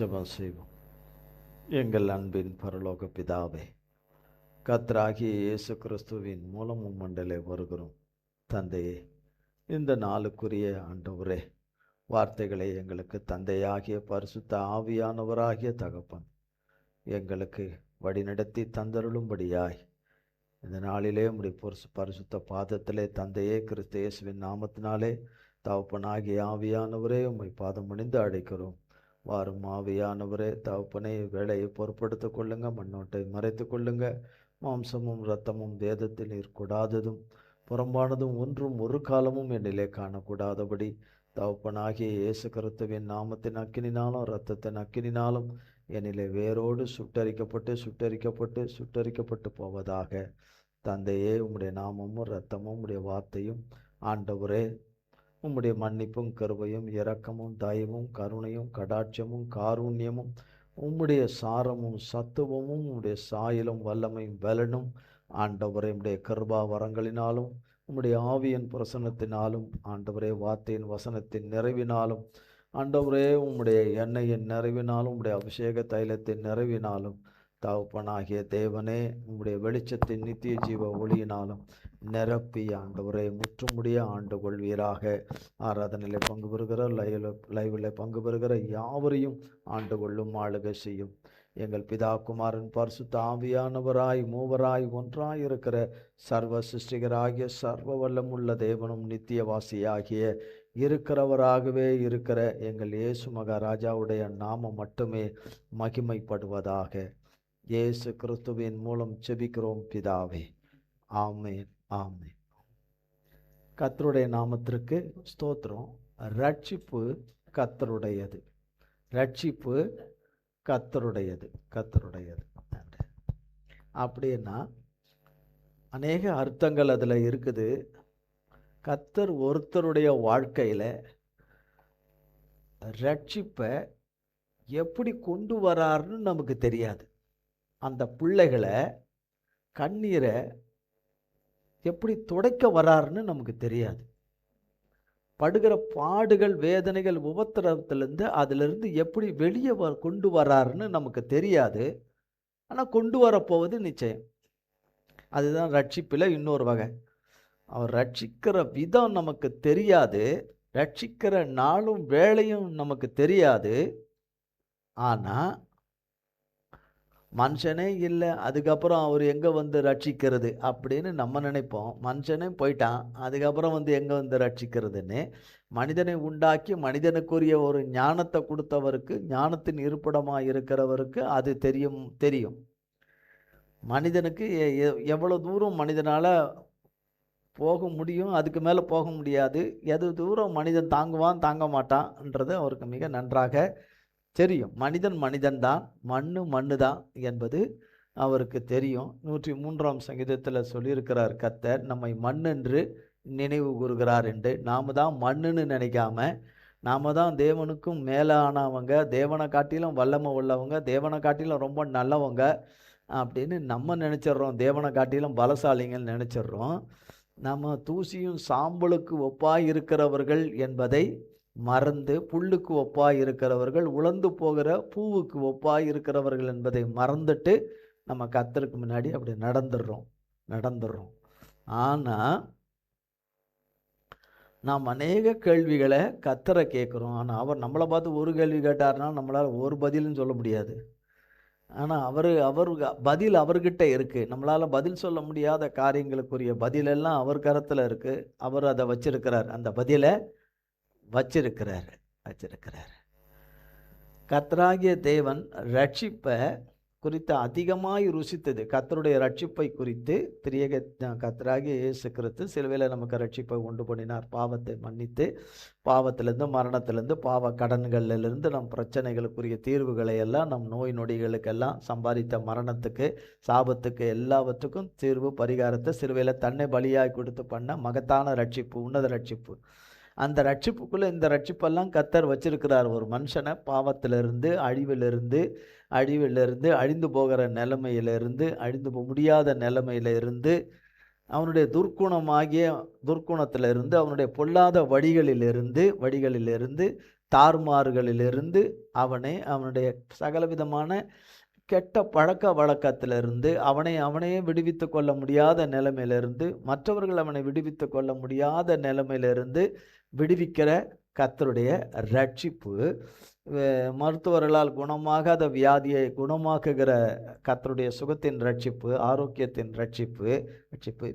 ஜெபம் செய்வோம். எங்கள் அன்பின் பரலோக பிதாவே, கர்த்தராகிய இயேசு கிறிஸ்துவின் மூலம் உம்மண்டலே வருகிறோம். தந்தையே, இந்த நாளுக்குரிய ஆண்டவரே, வார்த்தைகளை எங்களுக்கு தந்தையாகிய பரிசுத்த ஆவியானவராகிய தகப்பன் எங்களுக்கு வழிநடத்தி தந்தருளும்படியாய் இந்த நாளிலே உம்முடைய பரிசுத்த பாதத்திலே தந்தையே கிறிஸ்து இயேசுவின் நாமத்தினாலே தகப்பனாகிய ஆவியானவரே உம்மை பாதம் பணிந்து அழைக்கிறோம். வாரும் ஆவியானவரே, தகப்பனை வேலையை பொறுப்படுத்தி கொள்ளுங்க, மண்ணோட்டை மறைத்து கொள்ளுங்க. மாம்சமும் இரத்தமும் வேதத்தில் இருக்கக்கூடாததும் புறம்பானதும் ஒன்றும் ஒரு காலமும் என்னிலே காணக்கூடாதபடி தகப்பனாகிய இயேசு கிறிஸ்துவின் நாமத்தின் அக்கினினாலும் இரத்தத்தின் அக்கினினாலும் என்னிலே வேரோடு சுட்டரிக்கப்பட்டு போவதாக. தந்தையே, உம்முடைய நாமமும் இரத்தமும் உம்முடைய வார்த்தையும் ஆண்டவரே, உம்முடைய மன்னிப்பும் கிருபையும் இரக்கமும் தயவும் கருணையும் கடாட்சமும் காருண்யமும் உம்முடைய சாரமும் சத்துவமும் உம்முடைய சாயலும் வல்லமையும் பலனும் ஆண்டவரே, உம்முடைய கிருபா வரங்களினாலும் உம்முடைய ஆவியின் பிரசன்னத்தினாலும் ஆண்டவரே, வார்த்தையின் வசனத்தின் நிறைவினாலும் ஆண்டவரே, உம்முடைய எண்ணெயின் நிறைவினாலும் உம்முடைய அபிஷேக தைலத்தின் நிறைவினாலும் தகப்பனாகிய தேவனே, உம்முடைய வெளிச்சத்தின் நித்திய ஜீவ ஒளியினாலும் நிரப்பி ஆண்டவரை முற்றுமுடிய ஆண்டு கொள்வீராக. ஆராதனையில் பங்கு பெறுகிற லைவில் பங்கு பெறுகிற யாவரையும் ஆண்டு கொள்ளும் ஆளுகை செய்யும். எங்கள் பிதா குமாரன் பரிசுத்த ஆவியானவராய் மூவராய் ஒன்றாய் இருக்கிற சர்வ சிருஷ்டிகராகிய சர்வ வல்லமுள்ள தேவனும் நித்தியவாசியாகிய இருக்கிறவராகவே இருக்கிற எங்கள் இயேசு மகாராஜாவுடைய நாமம் மட்டுமே மகிமைப்படுவதாக. இயேசு கிறிஸ்துவின் மூலம் செபிக்கிறோம் பிதாவே, ஆமென், ஆமென். கர்த்தருடைய நாமத்திற்கு ஸ்தோத்திரம். ரட்சிப்பு கர்த்தருடையது, ரட்சிப்பு கர்த்தருடையது, கர்த்தருடையது. அப்படின்னா அநேக அர்த்தங்கள் அதில் இருக்குது. கர்த்தர் ஒருத்தருடைய வாழ்க்கையில் ரட்சிப்பை எப்படி கொண்டு வராருன்னு நமக்கு தெரியாது. அந்த பிள்ளைகளை கண்ணீரை எப்படி துடைக்க வராருன்னு நமக்கு தெரியாது. படுகிற பாடுகள் வேதனைகள் உபத்திரவத்திலேருந்து அதிலிருந்து எப்படி வெளியே கொண்டு வராருன்னு நமக்கு தெரியாது. ஆனால் கொண்டு வரப்போவது நிச்சயம். அதுதான் ரட்சிப்பில் இன்னொரு வகை. அவர் ரட்சிக்கிற விதம் நமக்கு தெரியாது, ரட்சிக்கிற நாளும் வேளையும் நமக்கு தெரியாது. ஆனால் மனுஷனே இல்லை, அதுக்கப்புறம் அவர் எங்கே வந்து ரட்சிக்கிறது அப்படின்னு நம்ம நினைப்போம். மனுஷனே போயிட்டான், அதுக்கப்புறம் வந்து எங்கே வந்து ரட்சிக்கிறதுன்னு. மனிதனை உண்டாக்கி மனிதனுக்குரிய ஒரு ஞானத்தை கொடுத்தவருக்கு, ஞானத்தின் இருப்பிடமாக இருக்கிறவருக்கு அது தெரியும். மனிதனுக்கு எவ்வளோ தூரம் மனிதனால் போக முடியும், அதுக்கு மேலே போக முடியாது. எது தூரம் மனிதன் தாங்குவான் தாங்க மாட்டான்ன்றது அவருக்கு மிக நன்றாக தெரியும். மனிதன்தான், மண்ணு தான் என்பது அவருக்கு தெரியும். 103ஆம் சங்கீதத்தில் சொல்லியிருக்கிறார் கர்த்தர், நம்மை மண் என்று நினைவு கூறுகிறார் என்று. நாம் தான் மண்ணுன்னு நினைக்காம, நாம் தான் தேவனுக்கும் மேலானவங்க, தேவனை காட்டிலும் வல்லமை உள்ளவங்க, தேவனை காட்டிலும் ரொம்ப நல்லவங்க அப்படின்னு நம்ம நினச்சிட்றோம். தேவனை காட்டிலும் பலசாலிங்கன்னு நினச்சிட்றோம். நம்ம தூசியும் சாம்பலுக்கு ஒப்பாய் இருக்கிறவர்கள் என்பதை மறந்து, புல்லுக்கு ஒப்பாய் இருக்கிறவர்கள், உலர்ந்து போகிற பூவுக்கு ஒப்பாய் இருக்கிறவர்கள் என்பதை மறந்துட்டு நம்ம கர்த்தருக்கு முன்னாடி அப்படி நடந்துடுறோம். ஆனால் நாம் அநேக கேள்விகளை கர்த்தரை கேட்குறோம். ஆனால் அவர் நம்மளை பார்த்து ஒரு கேள்வி கேட்டார்னா நம்மளால் ஒரு பதில்னு சொல்ல முடியாது. ஆனால் அவர் பதில் அவர்கிட்ட இருக்குது. நம்மளால் பதில் சொல்ல முடியாத காரியங்களுக்குரிய பதிலெல்லாம் அவர் கரத்தில் இருக்குது. அவர் அதை வச்சிருக்கிறார், அந்த பதிலை வச்சிருக்கிறார். கர்த்தராகிய தேவன் ரட்சிப்பை குறித்து அதிகமாய் ருசித்தது. கர்த்தருடைய ரட்சிப்பை குறித்து கர்த்தராகிய இயேசு கிறிஸ்து சிலுவையில் நமக்கு ரட்சிப்பை உண்டு பண்ணினார். பாவத்தை மன்னித்து, பாவத்திலிருந்து மரணத்திலிருந்து பாவ கடன்களிலிருந்து நம் பிரச்சனைகளுக்குரிய தீர்வுகளை எல்லாம், நம் நோய் நொடிகளுக்கெல்லாம், சம்பாதித்த மரணத்துக்கு சாபத்துக்கு எல்லாவற்றுக்கும் தீர்வு பரிகாரத்தை சிலுவையில் தன்னை பலியாய் கொடுத்து பண்ண மகத்தான ரட்சிப்பு, உன்னத ரட்சிப்பு. அந்த ரட்சிப்புக்குள்ளே இந்த ரட்சிப்பெல்லாம் கர்த்தர் வச்சிருக்கிறார். ஒரு மனுஷனை பாவத்திலிருந்து, அழிவிலிருந்து, அழிந்து போகிற நிலைமையிலிருந்து, அழிந்து போக முடியாத நிலைமையிலிருந்து, அவனுடைய துர்க்குணத்திலிருந்து, அவனுடைய பொல்லாத வழிகளிலிருந்து தாறுமாறுகளிலிருந்து அவனை அவனுடைய சகலவிதமான கெட்ட பழக்க வழக்கத்திலிருந்து அவனையே விடுவித்து கொள்ள முடியாத நிலைமையிலிருந்து, மற்றவர்கள் அவனை விடுவித்து கொள்ள முடியாத நிலைமையிலிருந்து விடுவிக்கிற கர்த்தருடைய ரட்சிப்பு, மருத்துவர்களால் குணமாகாத வியாதியை குணமாக்குகிற கர்த்தருடைய சுகத்தின் ரட்சிப்பு, ஆரோக்கியத்தின் ரட்சிப்பு.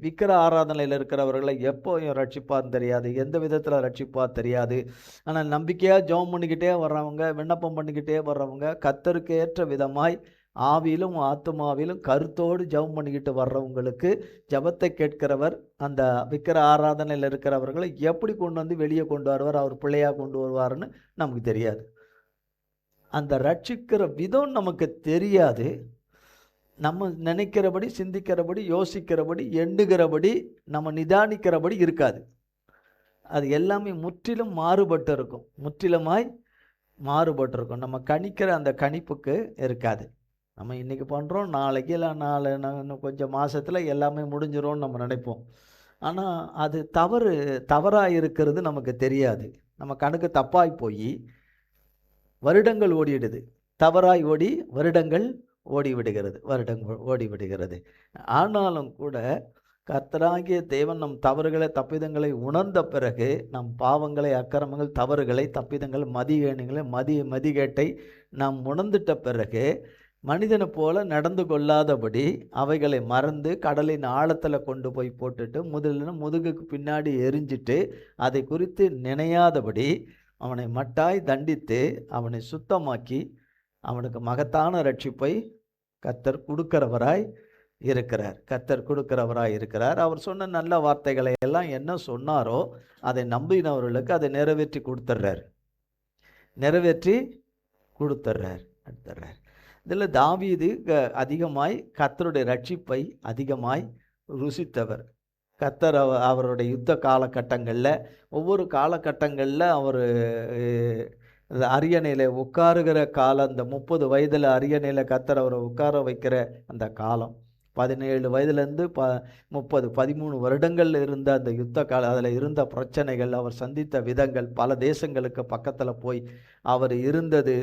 விக்கிர ஆராதனையில் இருக்கிறவர்களை எப்போ ரட்சிப்பார்னு தெரியாது, எந்த விதத்தில் ரட்சிப்பார் தெரியாது. ஆனால் நம்பிக்கையாக ஜெபம் பண்ணிக்கிட்டே வர்றவங்க, விண்ணப்பம் பண்ணிக்கிட்டே வர்றவங்க, கர்த்தருக்கு ஏற்ற விதமாய் ஆவியிலும் ஆத்துமாவிலும் கருத்தோடு ஜெபம் பண்ணிக்கிட்டு வர்றவங்களுக்கு ஜெபத்தை கேட்கிறவர் அந்த விக்கிர ஆராதனையில் இருக்கிறவர்களை எப்படி கொண்டு வந்து வெளியே கொண்டு வருவார், அவர் பிள்ளையாக கொண்டு வருவார்னு நமக்கு தெரியாது. அந்த ரட்சிக்கிற விதம் நமக்கு தெரியாது. நம்ம நினைக்கிறபடி, சிந்திக்கிறபடி, யோசிக்கிறபடி, எண்ணுகிறபடி, நம்ம நிதானிக்கிறபடி இருக்காது. அது எல்லாமே முற்றிலும் மாறுபட்டு இருக்கும், முற்றிலுமாய் மாறுபட்டு நம்ம கணிக்கிற அந்த கணிப்புக்கு இருக்காது. நம்ம இன்றைக்கி பண்ணுறோம், நாளைக்கு இல்லை இன்னும் கொஞ்சம் மாதத்தில் எல்லாமே முடிஞ்சிரும்னு நம்ம நினைப்போம். ஆனால் அது தவறாக இருக்கிறது நமக்கு தெரியாது. நம்ம கணக்கு தப்பாய் போய் வருடங்கள் ஓடிடுது. தவறாய் ஓடி வருடங்கள் ஓடிவிடுகிறது. ஆனாலும் கூட கர்த்தராகிய தேவன் நம் தவறுகளை தப்பிதங்களை உணர்ந்த பிறகு, நம் பாவங்களை, அக்கிரமங்கள், தவறுகளை, தப்பிதங்கள், மதிகேடுகளை, மதிகேட்டை நாம் உணர்ந்துட்ட பிறகு மனிதனை போல நடந்து கொள்ளாதபடி அவைகளை மறந்து கடலின் ஆழத்தில் கொண்டு போய் போட்டுட்டு முதுகுக்கு பின்னாடி எரிஞ்சிட்டு அதை குறித்து நினையாதபடி அவனை மட்டாய் தண்டித்து அவனை சுத்தமாக்கி அவனுக்கு மகத்தான ரட்சிப்பை கர்த்தர் கொடுக்கிறவராய் இருக்கிறார். அவர் சொன்ன நல்ல வார்த்தைகளை எல்லாம் என்ன சொன்னாரோ அதை நம்பினவர்களுக்கு அதை நிறைவேற்றி கொடுத்துட்றார். இதில் தாவீது அதிகமாய் கர்த்தருடைய ரட்சிப்பை அதிகமாய் ருசித்தவர். கர்த்தர் அவருடைய யுத்த காலகட்டங்களில், ஒவ்வொரு காலகட்டங்களில் அவர் அரியணையில் உட்காருகிற காலம், அந்த 30 வயதில் அரியணையில் கர்த்தர் அவரை உட்கார வைக்கிற அந்த காலம், 17 வயதுலேருந்து 13 வருடங்கள் இருந்த அந்த யுத்த காலம், அதில் இருந்த பிரச்சனைகள், அவர் சந்தித்த விதங்கள், பல தேசங்களுக்கு பக்கத்தில் போய் அவர் இருந்தது,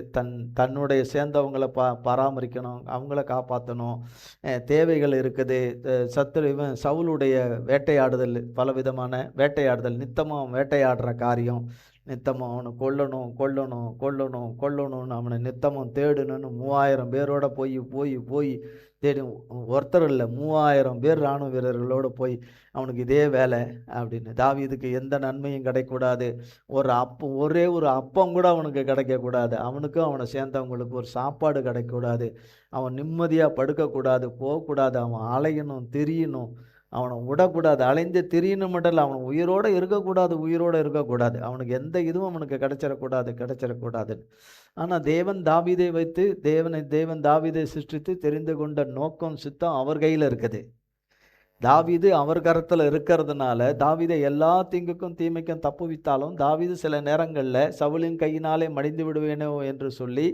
தன்னுடைய சேர்ந்தவங்களை பராமரிக்கணும், அவங்கள காப்பாற்றணும், தேவைகள் இருக்குது. சவுலுடைய வேட்டையாடுதல், பலவிதமான வேட்டையாடுதல், நித்தமாக வேட்டையாடுற காரியம், நித்தமாக அவனை கொல்லணும்னு அவனை நித்தமும் தேடணும்னு 3000 பேரோட போய் தேடி, ஒருத்தர் இல்லை 3000 பேர் இராணுவ வீரர்களோடு போய் அவனுக்கு இதே வேலை அப்படின்னு. தாவீதுக்கு எந்த நன்மையும் கிடைக்கக்கூடாது, ஒரே ஒரு அப்பம் கூட அவனுக்கு கிடைக்கக்கூடாது, அவனுக்கும் அவனை சேர்ந்தவங்களுக்கு ஒரு சாப்பாடு கிடைக்கக்கூடாது, அவன் நிம்மதியாக படுக்கக்கூடாது, போகக்கூடாது, அவன் அலையணும், திரியணும், அவனை விடக்கூடாது, அலைந்து திரியணும் மட்டும் இல்லை, அவன் உயிரோடு இருக்கக்கூடாது, அவனுக்கு எந்த இதுவும் அவனுக்கு கிடைச்சிடக்கூடாது. ஆனால் தேவன் தாவீதை சிருஷ்டித்து தெரிந்து கொண்ட நோக்கம், சித்தம் அவர் கையில் இருக்குது. தாவீது அவர் கரத்தில் இருக்கிறதுனால தாவீதை எல்லா தீங்குக்கும் தீமைக்கும் தப்புவித்தாலும், தாவீது சில நேரங்களில் சவுலின் கையினாலே மடிந்து விடுவேனோ என்று சொல்லி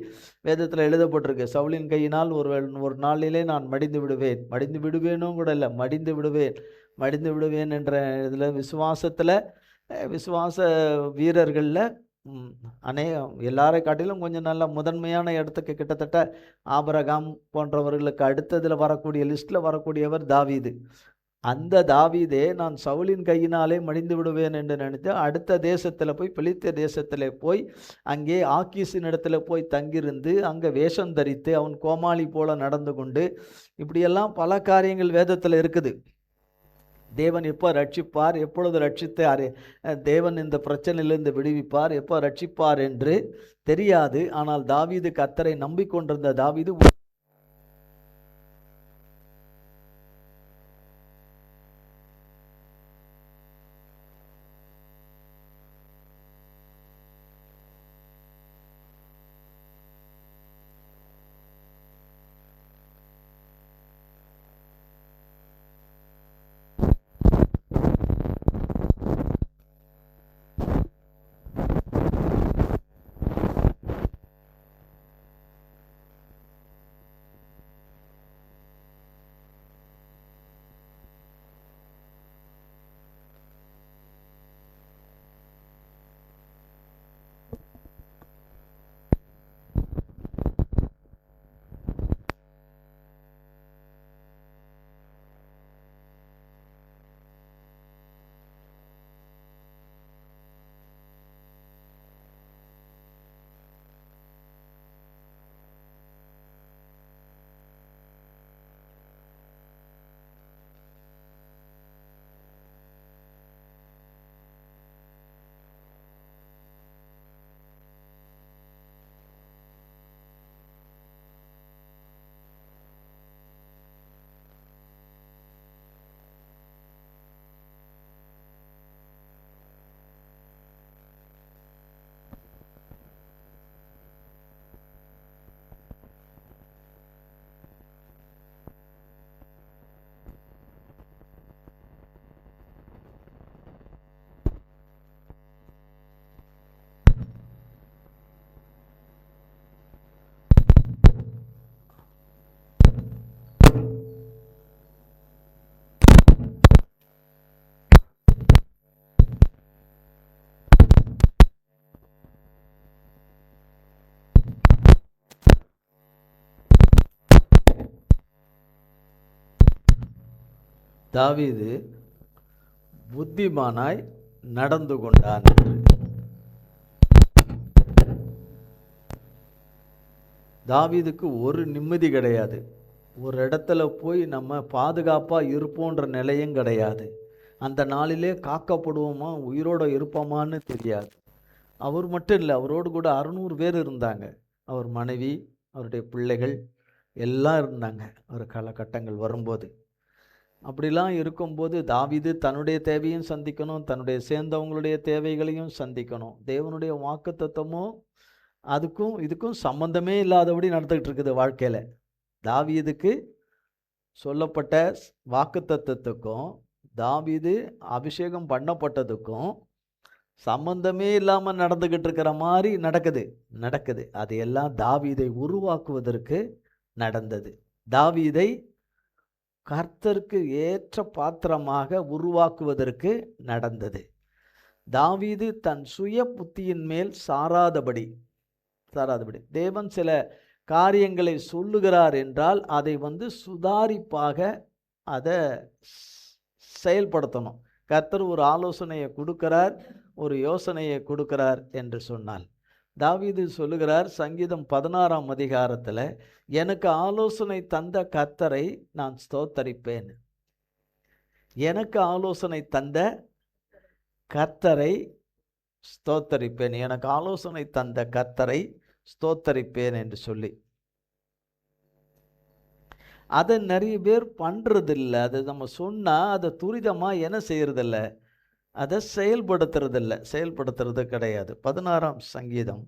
வேதத்தில் எழுதப்பட்டிருக்கு. சவுலின் கையினால் ஒரு நாளிலே நான் மடிந்து விடுவேனும் கூட இல்லை, மடிந்து விடுவேன் என்ற இதில் விசுவாச வீரர்களில் எல்லாரை காட்டிலும் கொஞ்சம் நல்ல முதன்மையான இடத்துக்கு, கிட்டத்தட்ட ஆபிரகாம் போன்றவர்களுக்கு அடுத்ததில் வரக்கூடிய லிஸ்ட்டில் வரக்கூடியவர் தாவீது. அந்த தாவீதே நான் சவுலின் கையினாலே மடிந்து விடுவேன் என்று நினைத்து அடுத்த தேசத்தில் போய், பிலிஸ்திய தேசத்தில் போய், அங்கே ஆக்கீஸின் இடத்துல போய் தங்கியிருந்து அங்கே வேஷம் தரித்து அவன் கோமாளி போல நடந்து கொண்டு, இப்படியெல்லாம் பல காரியங்கள் வேதத்தில் இருக்குது. தேவன் எப்போ ரட்சிப்பார், எப்பொழுது ரட்சித்து தேவன் இந்த பிரச்சனையிலிருந்து விடுவிப்பார், எப்போ ரட்சிப்பார் என்று தெரியாது. ஆனால் தாவீது கர்த்தரை நம்பிக்கொண்டிருந்த தாவீது தாவீது புத்திமானாய் நடந்து கொண்டான் என்று. தாவீதுக்கு ஒரு நிம்மதி கிடையாது. ஒரு இடத்துல போய் நம்ம பாதுகாப்பாக இருப்போன்ற நிலையும் கிடையாது. அந்த நாளிலே காக்கப்படுவோமா உயிரோடு இருப்போமான்னு தெரியாது. அவர் மட்டும் இல்லை, அவரோடு கூட 600 பேர் இருந்தாங்க. அவர் மனைவி, அவருடைய பிள்ளைகள் எல்லாம் இருந்தாங்க ஒரு காலகட்டங்கள் வரும்போது. அப்படிலாம் இருக்கும்போது தாவீது தன்னுடைய தேவையும் சந்திக்கணும், தன்னுடைய சேர்ந்தவங்களுடைய தேவைகளையும் சந்திக்கணும். தேவனுடைய வாக்குத்தத்தமும் அதுக்கும் இதுக்கும் சம்பந்தமே இல்லாதபடி நடந்துகிட்டு இருக்குது வாழ்க்கையில். தாவீதுக்கு சொல்லப்பட்ட வாக்குத்தத்தத்துக்கும் தாவீது அபிஷேகம் பண்ணப்பட்டதுக்கும் சம்பந்தமே இல்லாமல் நடந்துக்கிட்டு இருக்கிற மாதிரி நடக்குது. அது எல்லாம் தாவீதை உருவாக்குவதற்கு நடந்தது. தாவீதை கர்த்தருக்கு ஏற்ற பாத்திரமாக உருவாக்குவதற்கு நடந்தது. தாவீது தன் சுய புத்தியின் மேல் சாராதபடி தேவன் சில காரியங்களை சொல்லுகிறார் என்றால் அதை சுதாரிப்பாக அதை செயல்படுத்தணும். கர்த்தர் ஒரு ஆலோசனையை கொடுக்கிறார், ஒரு யோசனையை கொடுக்கிறார் என்று சொன்னால், தாவீது சொல்லுகிறார் சங்கீதம் 16ஆம் அதிகாரத்தில், எனக்கு ஆலோசனை தந்த கர்த்தரை நான் ஸ்தோத்தரிப்பேன். எனக்கு ஆலோசனை தந்த கர்த்தரை ஸ்தோத்தரிப்பேன், எனக்கு ஆலோசனை தந்த கர்த்தரை ஸ்தோத்தரிப்பேன் என்று சொல்லி. அதை நிறைய பேர் பண்ணுறதில்ல. அதை நம்ம சொன்னால் அதை துரிதமாக என்ன செய்யறதில்ல, அதை செயல்படுத்துறது கிடையாது. 16ஆம் சங்கீதம்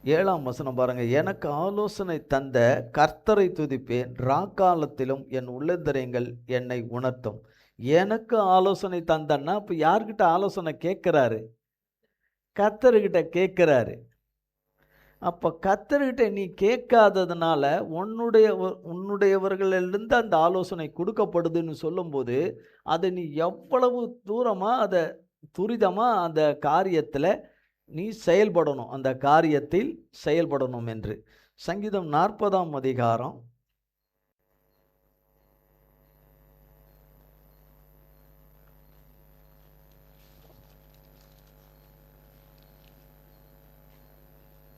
7ஆம் வசனம் பாருங்க. எனக்கு ஆலோசனை தந்த கர்த்தரை துதிப்பேன், ராக்காலத்திலும் என் உள்ளந்தரியங்கள் என்னை உணர்த்தும். எனக்கு ஆலோசனை தந்தன்னா இப்போ யார்கிட்ட ஆலோசனை கேட்குறாரு? கர்த்தர்கிட்ட கேட்குறாரு. அப்போ கர்த்தர்கிட்ட நீ கேட்காததுனால உன்னுடையவர்களிலிருந்து அந்த ஆலோசனை கொடுக்கப்படுதுன்னு சொல்லும்போது அதை நீ எவ்வளவு தூரமாக அதை துரிதமாக அந்த காரியத்தில் நீ செயல்படணும், அந்த காரியத்தில் செயல்படணும் என்று. சங்கீதம் 40ஆம் அதிகாரம்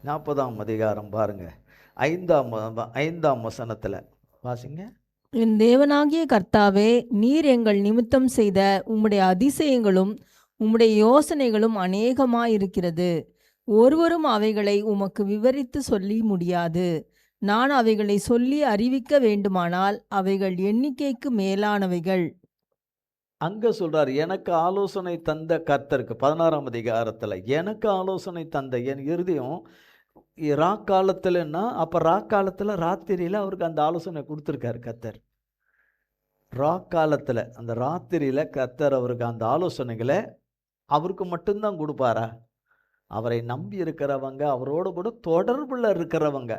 40ஆம் அதிகாரம் பாருங்க, 5ஆம் வசனத்தில் வாசிங்க. என் தேவனாகிய கர்த்தாவே, நீர் எங்கள் நிமித்தம் செய்த உம்முடைய அதிசயங்களும் உம்முடைய யோசனைகளும் அநேகமாயிருக்கிறது. ஒருவரும் அவைகளை உமக்கு விவரித்து சொல்லி முடியாது. நான் அவைகளை சொல்லி அறிவிக்க வேண்டுமானால் அவைகள் எண்ணிக்கைக்கு மேலானவைகள். அங்க சொல்றார், எனக்கு ஆலோசனை தந்த கர்த்தருக்கு. 16ஆம் அதிகாரத்தில் எனக்கு ஆலோசனை தந்த என் இருதயம் ராக்காலத்துலன்னா, அப்போ ராக்காலத்தில் ராத்திரியில் அவருக்கு அந்த ஆலோசனை கொடுத்துருக்காரு கர்த்தர். ராக்காலத்தில் அந்த ராத்திரியில் கர்த்தர் அவருக்கு அந்த ஆலோசனைகளை அவருக்கு மட்டும்தான் கொடுப்பாரா? அவரை நம்பி இருக்கிறவங்க, அவரோடு கூட தொடர்பில் இருக்கிறவங்க,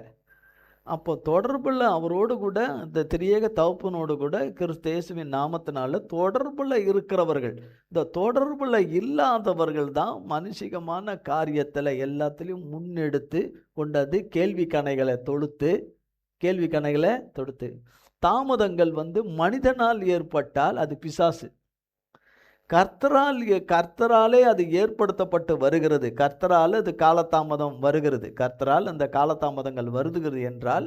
அப்போ தொடர்பில் அவரோடு கூட இந்த திரியேக தகப்பனோடு கூட கிறிஸ்து இயேசுவின் நாமத்தினால தொடர்பில் இருக்கிறவர்கள். இந்த தொடர்பில் இல்லாதவர்கள் தான் மனுஷிகமான காரியத்தில் எல்லாத்துலேயும் முன்னெடுத்து கொண்டது கேள்வி கணைகளை தொடுத்து தாமதங்கள் மனிதனால் ஏற்பட்டால் அது பிசாசு. கர்த்தராலே அது ஏற்படுத்தப்பட்டு வருகிறது. கர்த்தரால் அது காலதாமதம் வருகிறது. கர்த்தரால் அந்த காலதாமதங்கள் வருகிறது என்றால்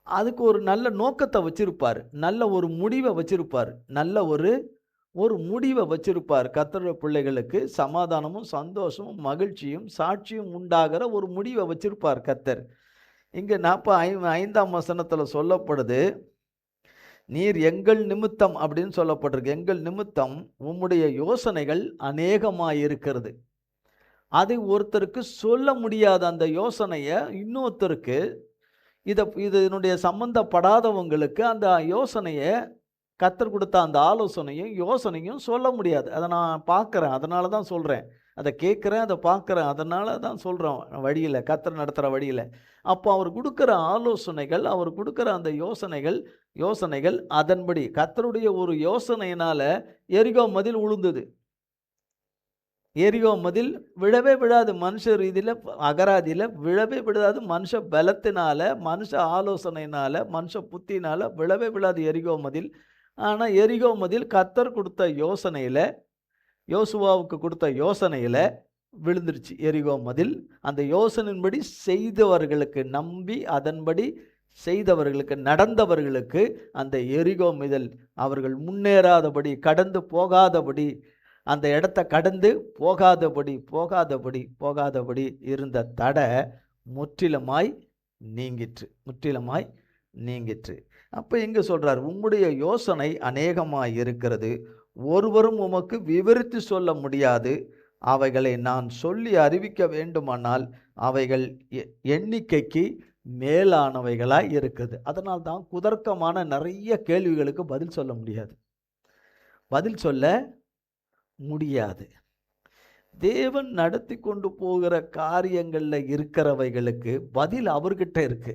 அதுக்கு ஒரு நல்ல நோக்கத்தை வச்சிருப்பார், நல்ல ஒரு முடிவை வச்சிருப்பார், நல்ல ஒரு முடிவை வச்சிருப்பார். கர்த்தருடைய பிள்ளைகளுக்கு சமாதானமும் சந்தோஷமும் மகிழ்ச்சியும் சாட்சியும் உண்டாகிற ஒரு முடிவை வச்சிருப்பார் கர்த்தர். இங்கே 45ஆம் வசனத்தில் சொல்லப்படுது, நீர் எங்கள் நிமித்தம் அப்படின்னு சொல்லப்பட்டிருக்கு. எங்கள் நிமித்தம் உம்முடைய யோசனைகள் அநேகமாயிருக்கிறது. அதை ஒருத்தருக்கு சொல்ல முடியாத அந்த யோசனையை இன்னொருத்தருக்கு, இதனுடைய சம்பந்தப்படாதவங்களுக்கு அந்த யோசனையை கர்த்தர் கொடுத்த அந்த யோசனையும் சொல்ல முடியாது. அதை நான் பார்க்குறேன், அதனால தான் சொல்கிறேன். அதை கேட்குறேன், அதை பார்க்குறேன். அதனால தான் சொல்கிறோம் வழியில், கர்த்தர் நடத்துகிற வழியில். அப்போ அவர் கொடுக்குற ஆலோசனைகள், அவர் கொடுக்குற அந்த யோசனைகள் அதன்படி கர்த்தருடைய ஒரு யோசனையினால எரிகோ மதில் உளுந்தது. எரிகோ மதில் விழவே விழாது. மனுஷ ரீதியில, அகராதியில விழவே விழாது. மனுஷ பலத்தினால, மனுஷ ஆலோசனையினால, மனுஷ புத்தியினால விழவே விழாது எரிகோ மதில். ஆனா எரிகோ மதில் கர்த்தர் கொடுத்த யோசனையில, யோசுவாவுக்கு கொடுத்த யோசனையில விழுந்துருச்சு எரிகோ மதில். அந்த யோசனையின்படி செய்தவர்களுக்கு, நம்பி அதன்படி செய்தவர்களுக்கு, நடந்தவர்களுக்கு அந்த எரிகோ மதில் அவர்கள் முன்னேறாதபடி, கடந்து போகாதபடி, அந்த இடத்த கடந்து போகாதபடி இருந்த தடை முற்றிலுமாய் நீங்கிற்று. அப்போ எங்க சொல்றார், உம்முடைய யோசனை அநேகமாய் இருக்கிறது, ஒருவரும் உமக்கு விவரித்து சொல்ல முடியாது. அவைகளை நான் சொல்லி அறிவிக்க வேண்டுமானால் அவைகள் எண்ணிக்கைக்கு மேலானவைகளாய் இருக்குது. அதனால் தான் குதர்க்கமான நிறைய கேள்விகளுக்கு பதில் சொல்ல முடியாது. தேவன் நடத்தி கொண்டு போகிற காரியங்கள்ல இருக்கிறவைகளுக்கு பதில் அவர்கிட்ட இருக்கு.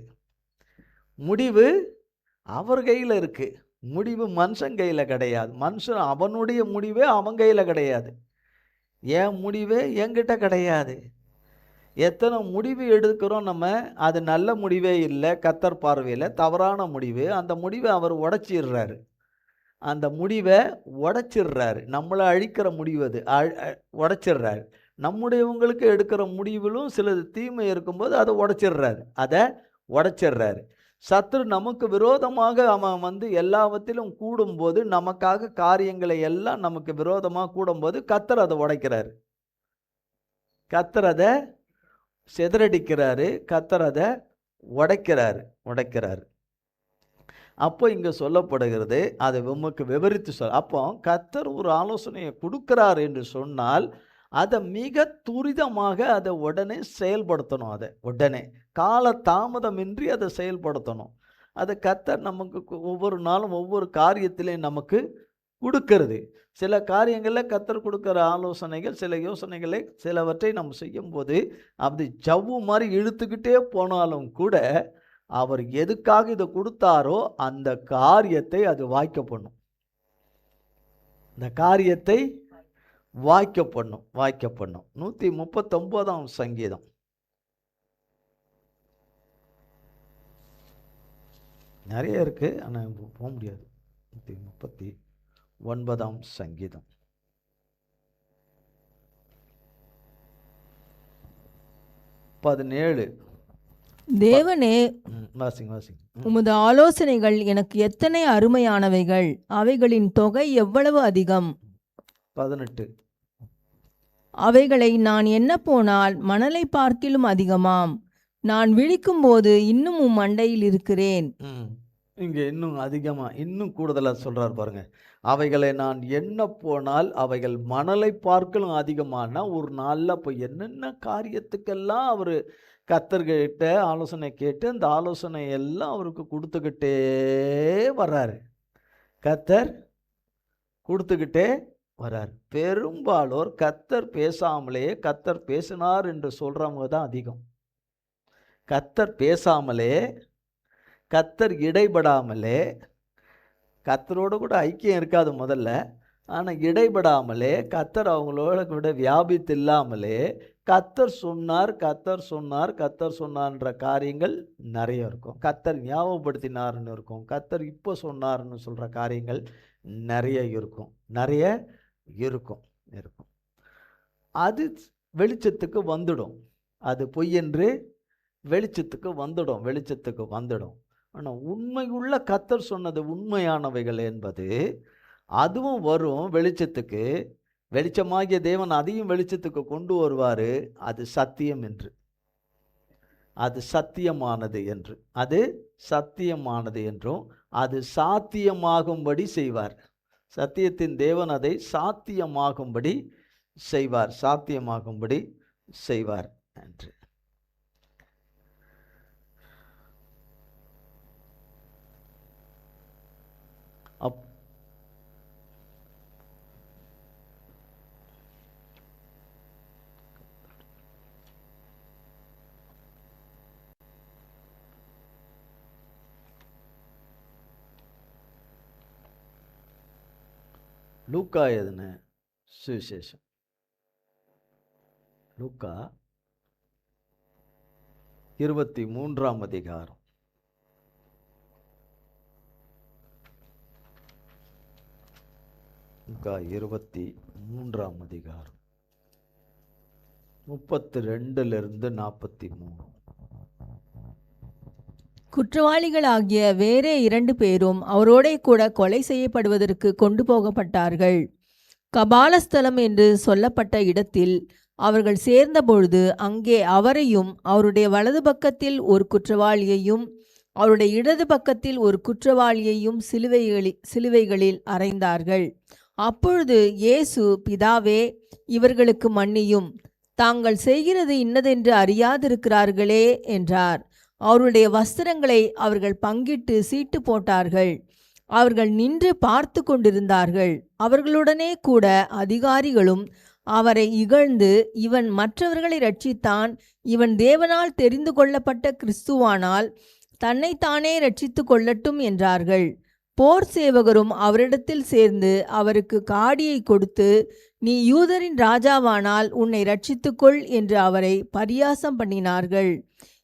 முடிவு அவர் கையில் இருக்கு. முடிவு மனுஷன் கையில் கிடையாது. மனுஷன் அவனுடைய முடிவே அவன் கையில் கிடையாது. என் முடிவே என்கிட்ட கிடையாது. எத்தனை முடிவு எடுக்கிறோம் நம்ம, அது நல்ல முடிவே இல்லை, கர்த்தர் பார்வையில் தவறான முடிவு. அந்த முடிவை அவர் உடைச்சிடுறாரு. நம்மளை அழிக்கிற முடிவு அது உடைச்சிடுறாரு. நம்முடையவங்களுக்கு எடுக்கிற முடிவிலும் சிலது தீமை இருக்கும்போது அதை உடைச்சிடுறாரு. சத்துரு நமக்கு விரோதமாக அவன் எல்லாவற்றிலும் கூடும்போது, நமக்காக காரியங்களை எல்லாம் நமக்கு விரோதமாக கூடும்போது கர்த்தர் அதை உடைக்கிறாரு. கர்த்தர் அதை சிதறடிக்கிறாரு. கர்த்தர் அதை உடைக்கிறாரு. அப்போ இங்க சொல்லப்படுகிறது, அதை உமக்கு விவரித்து அப்போ கர்த்தர் ஒரு ஆலோசனையை கொடுக்கிறார் என்று சொன்னால் அதை மிக துரிதமாக அதை உடனே செயல்படுத்தணும். அதை உடனே கால தாமதமின்றி அதை செயல்படுத்தணும். அதை கர்த்தர் நமக்கு ஒவ்வொரு நாளும் ஒவ்வொரு காரியத்திலையும் நமக்கு கொடுக்கிறது. சில காரியங்களில் கர்த்தர் கொடுக்குற ஆலோசனைகள், சில யோசனைகளை, சிலவற்றை நம்ம செய்யும்போது அப்படி ஜவ்வு மாதிரி இழுத்துக்கிட்டே போனாலும் கூட அவர் எதுக்காக இதை கொடுத்தாரோ அந்த காரியத்தை அது வாய்க்க பண்ணும். இந்த காரியத்தை வாய்க்க பண்ணும். 139ஆம் சங்கீதம். நிறைய இருக்கு, ஆனால் போக முடியாது. 139ஆம் சங்கீதம் 17. தேவனே, வாசிங்க. உமது ஆலோசனைகள் எனக்கு எத்தனை அருமையானவைகள், அவைகளின் தொகை எவ்வளவு அதிகம். 18. அவைகளை நான் எண்ண போனால் மணலை பார்க்கிலும் அதிகமாம். நான் விழிக்கும்போது இன்னும் உம் மண்டையில் இருக்கிறேன். இங்க இன்னும் அதிகமா, இன்னும் கூடுதலா சொல்றாரு பாருங்க. அவைகளை நான் எண்ண போனால் அவைகள் மணலை பார்க்கலும் அதிகமான ஒரு நாள்ல இப்போ என்னென்ன காரியத்துக்கெல்லாம் அவர் கர்த்தர்கிட்ட ஆலோசனை கேட்டு அந்த ஆலோசனை எல்லாம் அவருக்கு கொடுத்துக்கிட்டே வர்றாரு. கர்த்தர் கொடுத்துக்கிட்டே வர்றாரு. பெரும்பாலோர் கர்த்தர் பேசாமலே கர்த்தர் பேசினார் என்று சொல்றவங்க தான் அதிகம். கர்த்தர் பேசாமலே, கர்த்தர் இடைபடாமலே, கர்த்தரோடு கூட ஐக்கியம் இருக்காது முதல்ல, ஆனால் இடைபடாமலே, கர்த்தர் அவங்களோட கூட வியாபித்து இல்லாமலே கர்த்தர் சொன்னார்ன்ற காரியங்கள் நிறைய இருக்கும். கர்த்தர் ஞாபகப்படுத்தினார்னு இருக்கும். கர்த்தர் இப்போ சொன்னார்னு சொல்கிற காரியங்கள் நிறைய இருக்கும். அது வெளிச்சத்துக்கு வந்துடும். அது பொய்யென்று வெளிச்சத்துக்கு வந்துடும். ஆனால் உண்மையுள்ள கர்த்தர் சொன்னது உண்மையானவைகள் என்பது அதுவும் வரும் வெளிச்சத்துக்கு. வெளிச்சமாகிய தேவன் அதையும் வெளிச்சத்துக்கு கொண்டு வருவார். அது சத்தியம் என்று, அது சத்தியமானது என்றும் அது சாத்தியமாகும்படி செய்வார். சத்தியத்தின் தேவன் அதை சாத்தியமாகும்படி செய்வார் என்று. லூக்கா எதுன சுவிசேஷம், லூக்கா 23ஆம் அதிகாரம். லூக்கா 23ஆம் அதிகாரம் 32லிருந்து 43. குற்றவாளிகளாகிய வேறே 2 பேரும் அவரோடே கூட கொலை செய்யப்படுவதற்கு கொண்டு போகப்பட்டார்கள். கபாலஸ்தலம் என்று சொல்லப்பட்ட இடத்தில் அவர்கள் சேர்ந்தபொழுது அங்கே அவரையும் அவருடைய வலது பக்கத்தில் ஒரு குற்றவாளியையும் அவருடைய இடது பக்கத்தில் ஒரு குற்றவாளியையும் சிலுவைகளில் அறைந்தார்கள். அப்பொழுது இயேசு, பிதாவே, இவர்களுக்கு மன்னியும், தாங்கள் செய்கிறது இன்னதென்று அறியாதிருக்கிறார்களே என்றார். அவருடைய வஸ்திரங்களை அவர்கள் பங்கிட்டு சீட்டு போட்டார்கள். அவர்கள் நின்று பார்த்து கொண்டிருந்தார்கள். அவர்களுடனே கூட அதிகாரிகளும் அவரை இகழ்ந்து, இவன் மற்றவர்களை ரட்சித்தான், இவன் தேவனால் தெரிந்து கொள்ளப்பட்ட கிறிஸ்துவானால் தன்னைத்தானே ரட்சித்து கொள்ளட்டும் என்றார்கள். போர் சேவகரும் அவரிடத்தில் சேர்ந்து அவருக்கு காடியை கொடுத்து, நீ யூதரின் ராஜாவானால் உன்னை ரட்சித்துக்கொள் என்று அவரை பரியாசம் பண்ணினார்கள்.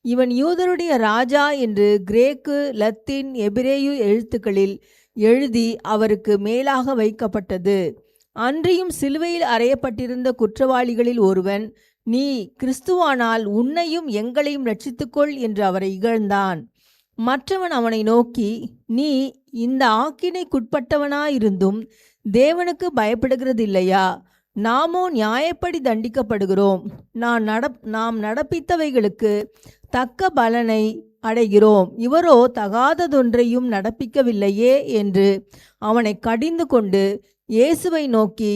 இவன் யூதருடைய ராஜா என்று கிரேக்கு, லத்தீன், எபிரேயு எழுத்துக்களில் எழுதி அவருக்கு மேலாக வைக்கப்பட்டது. அன்றியும் சிலுவையில் அறையப்பட்டிருந்த குற்றவாளிகளில் ஒருவன், நீ கிறிஸ்துவானால் உன்னையும் எங்களையும் ரட்சித்துக்கொள் என்று அவரை இகழ்ந்தான். மற்றவன் அவனை நோக்கி, நீ இந்த ஆக்கினைக்குட்பட்டவனாயிருந்தும் தேவனுக்கு பயப்படுகிறதில்லையா? நாமோ நியாயப்படி தண்டிக்கப்படுகிறோம். நாம் நடப்பித்தவைகளுக்கு தக்க பலனை அடைகிறோம். இவரோ தகாததொன்றையும் நடப்பிக்கவில்லையே என்று அவனை கடிந்து கொண்டு இயேசுவை நோக்கி,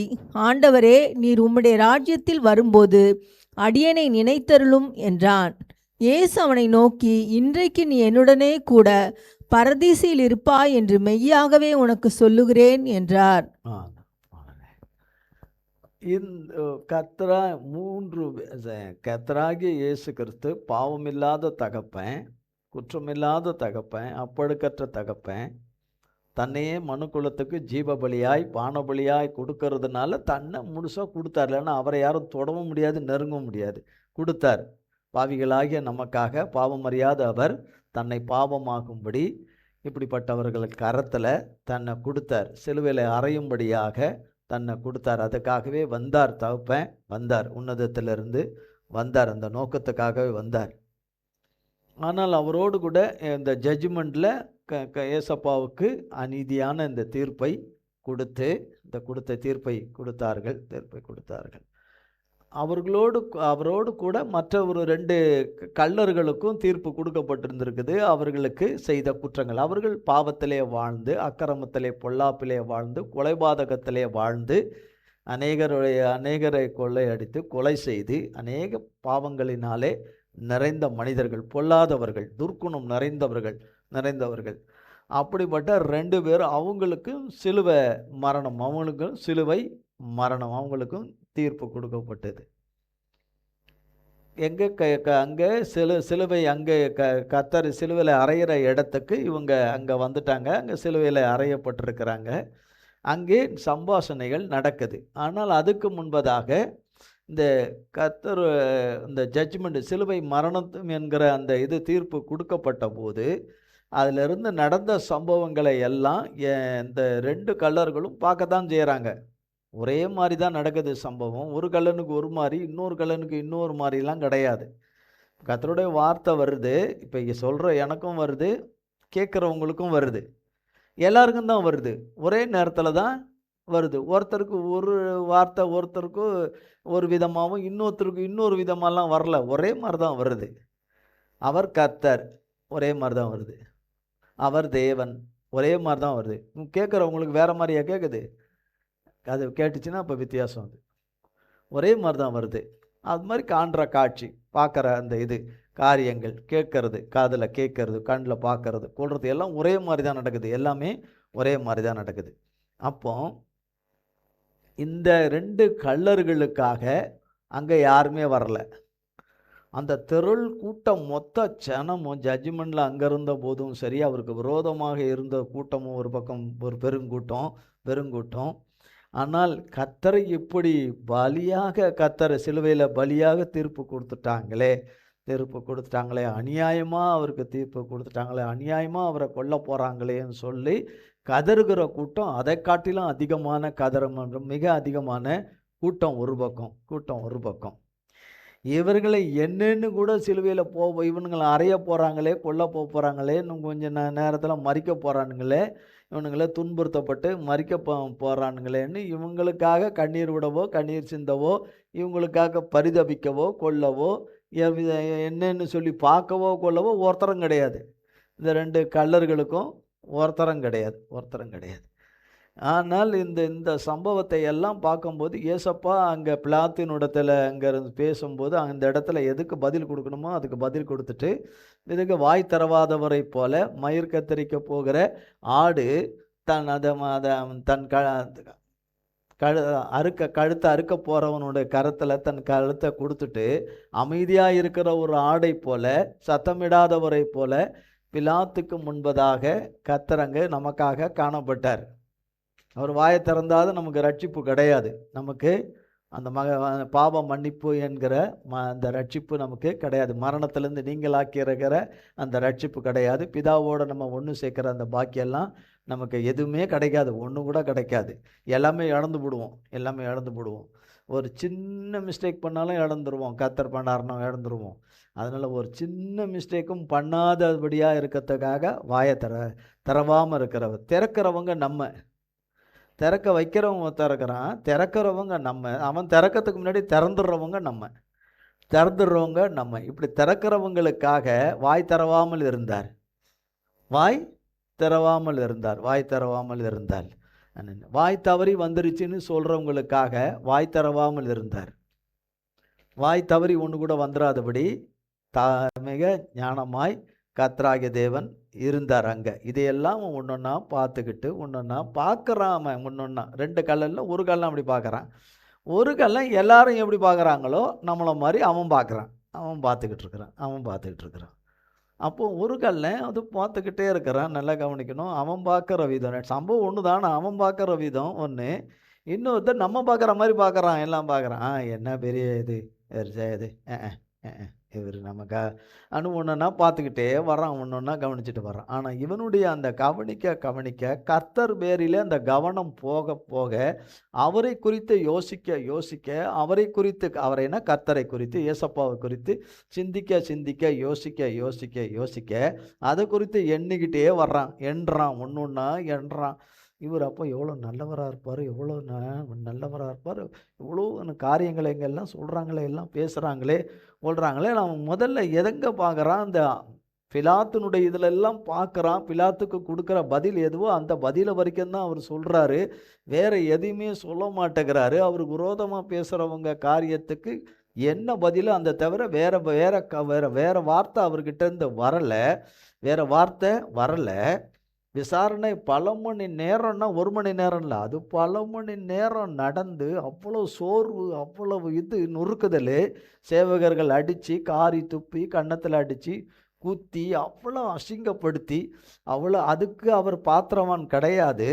ஆண்டவரே, நீர் உம்முடைய ராஜ்யத்தில் வரும்போது அடியேனை நினைத்தருளும் என்றான். இயேசு அவனை நோக்கி, இன்றைக்கு நீ என்னுடனே கூட பரதீசில் இருப்பாய் என்று மெய்யாகவே உனக்கு சொல்லுகிறேன் என்றார். கர்த்தராகிய இயேசு கிறிஸ்து பாவமில்லாத தகப்பன், குற்றமில்லாத தகப்பன், அப்பழுக்கற்ற தகப்பன், தன்னையே மனுக்குலத்துக்கு ஜீவ பலியாய் பான பலியாய் கொடுக்கறதுனால தன்னை முழுசாக கொடுத்தார். இல்லைன்னா அவரை யாரும் தொடவும் முடியாது, நெருங்கவும் முடியாது. கொடுத்தார். பாவிகளாகிய நமக்காக பாவம் அறியாத அவர் தன்னை பாவமாகும்படி இப்படிப்பட்டவர்கள் கரத்தில் தன்னை கொடுத்தார். சிலுவையில் அறையும்படியாக தன்னை கொடுத்தார். அதுக்காகவே வந்தார். தகப்பன் வந்தார், உன்னதத்திலிருந்து வந்தார், அந்த நோக்கத்துக்காகவே வந்தார். ஆனால் அவரோடு கூட இந்த ஜட்ஜ்மெண்ட்டில் ஏசப்பாவுக்கு அநீதியான இந்த தீர்ப்பை கொடுத்து, இந்த கொடுத்த தீர்ப்பை கொடுத்தார்கள். அவரோடு கூட மற்ற ஒரு 2 கள்ளர்களுக்கும் தீர்ப்பு கொடுக்கப்பட்டிருந்திருக்குது. அவர்களுக்கு செய்த குற்றங்கள், அவர்கள் பாவத்திலே வாழ்ந்து, அக்கிரமத்திலே பொல்லாப்பிலே வாழ்ந்து, கொலைபாதகத்திலே வாழ்ந்து, அநேகரை கொள்ளையடித்து கொலை செய்து, அநேக பாவங்களினாலே நிறைந்த மனிதர்கள், பொல்லாதவர்கள், துர்க்குணம் நிறைந்தவர்கள். அப்படிப்பட்ட 2 பேர், அவங்களுக்கும் சிலுவை மரணம், அவங்களுக்கும் சிலுவை மரணம், அவங்களுக்கும் தீர்ப்பு கொடுக்கப்பட்டது. எங்கே அங்கே சிலுவை அங்கே கர்த்தர் சிலுவையில் அறையிற இடத்துக்கு இவங்க அங்கே வந்துட்டாங்க. அங்கே சிலுவையில் அறையப்பட்டிருக்கிறாங்க. அங்கே சம்பாஷணைகள் நடக்குது. ஆனால் அதுக்கு முன்பதாக இந்த கர்த்தர் இந்த ஜட்ஜ்மெண்ட், சிலுவை மரணம் என்கிற அந்த தீர்ப்பு கொடுக்கப்பட்ட போது அதிலிருந்து நடந்த சம்பவங்களை எல்லாம் இந்த 2 கள்ளர்களும் பார்க்கத்தான் செய்கிறாங்க. ஒரே மாதிரி தான் நடக்குது சம்பவம். ஒரு கள்ளனுக்கு ஒரு மாதிரி, இன்னொரு கள்ளனுக்கு இன்னொரு மாதிரிலாம் கிடையாது. கர்த்தருடைய வார்த்தை வருது. இப்போ இங்கே சொல்கிற எனக்கும் வருது, கேட்குறவங்களுக்கும் வருது, எல்லாருக்கும் தான் வருது. ஒரே நேரத்தில் தான் வருது. ஒருத்தருக்கு ஒரு வார்த்தை, ஒருத்தருக்கு ஒரு விதமாகவும், இன்னொருத்தருக்கு இன்னொரு விதமாலாம் வரல. ஒரே மாதிரி தான் வருது. அவர் கர்த்தர், ஒரே மாதிரி தான் வருது. அவர் தேவன், ஒரே மாதிரி தான் வருது. கேட்குறவங்களுக்கு வேறு மாதிரியா கேட்குது? அது கேட்டுச்சுன்னா அப்போ வித்தியாசம். அது ஒரே மாதிரி தான் வருது. அது மாதிரி காண்ற காட்சி, பார்க்குற அந்த காரியங்கள், கேட்கறது, காதில் கேட்கறது, கண்ணில் பார்க்கறது, கொள்வது எல்லாம் ஒரே மாதிரி தான் நடக்குது. எல்லாமே ஒரே மாதிரி தான் நடக்குது. அப்போ இந்த 2 கள்ளர்களுக்காக அங்கே யாருமே வரல. அந்த திரள் கூட்டம், மொத்த ஜனமும் ஜட்ஜ்மெண்ட்டில் அங்கே இருந்த போதும் சரி, அவருக்கு விரோதமாக இருந்த கூட்டமும் ஒரு பக்கம், ஒரு பெருங்கூட்டம். ஆனால் கர்த்தரை இப்படி பலியாக கர்த்தரை சிலுவையில் பலியாக தீர்ப்பு கொடுத்துட்டாங்களே, அநியாயமாக அவருக்கு தீர்ப்பு கொடுத்துட்டாங்களே, அநியாயமாக அவரை கொல்ல போகிறாங்களேன்னு சொல்லி கதறுகிற கூட்டம் அதை காட்டிலும் அதிகமான மிக அதிகமான கூட்டம் ஒரு பக்கம். இவர்களை என்னன்னு கூட சிலுவையில் இவனுங்களை அறைய போகிறாங்களே, கொல்ல போகிறாங்களே, இன்னும் கொஞ்சம் நேரத்தில் மறிக்க போகிறானுங்களே, இவனுங்களை துன்புறுத்தப்பட்டு மறிக்க போகிறானுங்களேன்னு இவங்களுக்காக கண்ணீர் விடவோ, கண்ணீர் சிந்தவோ, இவங்களுக்காக பரிதபிக்கவோ, கொல்லவோ, என்னன்னு சொல்லி பார்க்கவோ கொள்ளவோ ஒருத்தரும் கிடையாது. இந்த 2 கள்ளர்களுக்கும் ஒருத்தரும் கிடையாது. ஆனால் இந்த சம்பவத்தை எல்லாம் பார்க்கும்போது ஏசப்பா அங்கே பிலாத்தினிடத்தில் அங்கே இருந்து பேசும்போது அந்த இடத்துல எதுக்கு பதில் கொடுக்கணுமோ அதுக்கு பதில் கொடுத்துட்டு, இதுக்கு வாய் தரவாதவரை போல மயிர் கத்தரிக்க போகிற ஆடு தன் கழுத்தை அறுக்க போகிறவனுடைய கரத்தில் தன் கழுத்தை கொடுத்துட்டு அமைதியாக இருக்கிற ஒரு ஆடை போல, சத்தமிடாதவரை போல பிலாத்துக்கு முன்பதாக கர்த்தர் நமக்காக காணப்பட்டார். அவர் வாயை திறந்தாது நமக்கு ரட்சிப்பு கிடையாது. நமக்கு அந்த பாவ மன்னிப்பு என்கிற அந்த ரட்சிப்பு நமக்கு கிடையாது. மரணத்திலேருந்து நீங்களாக்கிற அந்த ரட்சிப்பு கிடையாது. பிதாவோடு நம்ம ஒன்று சேர்க்குற அந்த பாக்கியெல்லாம் நமக்கு எதுவுமே கிடைக்காது. ஒன்று கூட கிடைக்காது. எல்லாமே இழந்து விடுவோம். ஒரு சின்ன மிஸ்டேக் பண்ணாலும் இழந்துருவோம். கர்த்தர் பண்ணாருன்னா இழந்துருவோம். அதனால் ஒரு சின்ன மிஸ்டேக்கும் பண்ணாதபடியாக இருக்கிறதுக்காக வாயை திறவாமல் இருக்கிறவர். திறக்கிறவங்க நம்ம, திறக்க வைக்கிறவங்க திறக்கிறவங்க நம்ம. அவன் திறக்கிறதுக்கு முன்னாடி திறந்துடுறவங்க நம்ம. இப்படி திறக்கிறவங்களுக்காக வாய் திறவாமல் இருந்தார். வாய் தவறி வந்துருச்சுன்னு சொல்கிறவங்களுக்காக வாய் திறவாமல் இருந்தார். வாய் தவறி ஒன்று கூட வந்துடாதபடி மிக ஞானமாய் கர்த்தராகிய தேவன் இருந்தார் அங்கே. இதையெல்லாம் ஒன்றொன்னா பார்த்துக்கிட்டு ஒன்றொன்னா பார்க்குறான். ஒன்றொன்னா 2 கல்லில் ஒரு கல்லம் அப்படி பார்க்குறான். ஒரு கல்லம் எல்லாரும் எப்படி பார்க்குறாங்களோ நம்மளை மாதிரி அவன் பார்த்துக்கிட்டு இருக்கிறான். அப்போது ஒரு கல்லை அது பார்த்துக்கிட்டே இருக்கிறான். நல்லா கவனிக்கணும். அவன் பார்க்குற விதம் சம்பவம் ஒன்று தானே. அவன் பார்க்குற விதம் ஒன்று, இன்னொருத்தர் நம்ம பார்க்குற மாதிரி பார்க்குறான். எல்லாம் பார்க்குறான். என்ன பெரிய இது இவர் நமக்கு ஒன்றா பார்த்துக்கிட்டே வரான், ஒன்றா கவனிச்சுட்டு வரான். ஆனால் இவனுடைய அந்த கவனிக்க கர்த்தர் பேரில் அந்த கவனம் போக அவரை குறித்து யோசிக்க அவரைனா கர்த்தரை குறித்து, ஏசப்பாவை குறித்து சிந்திக்க யோசிக்க அதை குறித்து எண்ணிக்கிட்டே வர்றான். என்றான். இவர் அப்போ எவ்வளோ நல்லவராக இருப்பார், இவ்வளோ காரியங்களை எங்கெல்லாம் சொல்கிறாங்களே, எல்லாம் பேசுகிறாங்களே. அவன் முதல்ல எதங்க பார்க்குறான், அந்த பிலாத்தினுடைய இதிலெல்லாம் பார்க்குறான். பிலாத்துக்கு கொடுக்குற பதில் எதுவோ அந்த பதிலை வரைக்கும் தான் அவர் சொல்கிறாரு. வேறு எதையுமே சொல்ல மாட்டேங்கிறாரு. அவருக்கு விரோதமாக பேசுகிறவங்க காரியத்துக்கு என்ன பதிலோ அந்த தவிர வேற வார்த்தை அவர்கிட்ட இருந்து வரலை. விசாரணை பல மணி நேரம்னா 1 மணி நேரம் இல்லை, அது பல மணி நேரம் நடந்து அவ்வளோ சோர்வு, அவ்வளவு நொறுக்குதல், சேவகர்கள் அடித்து காரி துப்பி கன்னத்தில் அடித்து குத்தி அவ்வளோ அசிங்கப்படுத்தி அதுக்கு அவர் பாத்திரவான் கிடையாது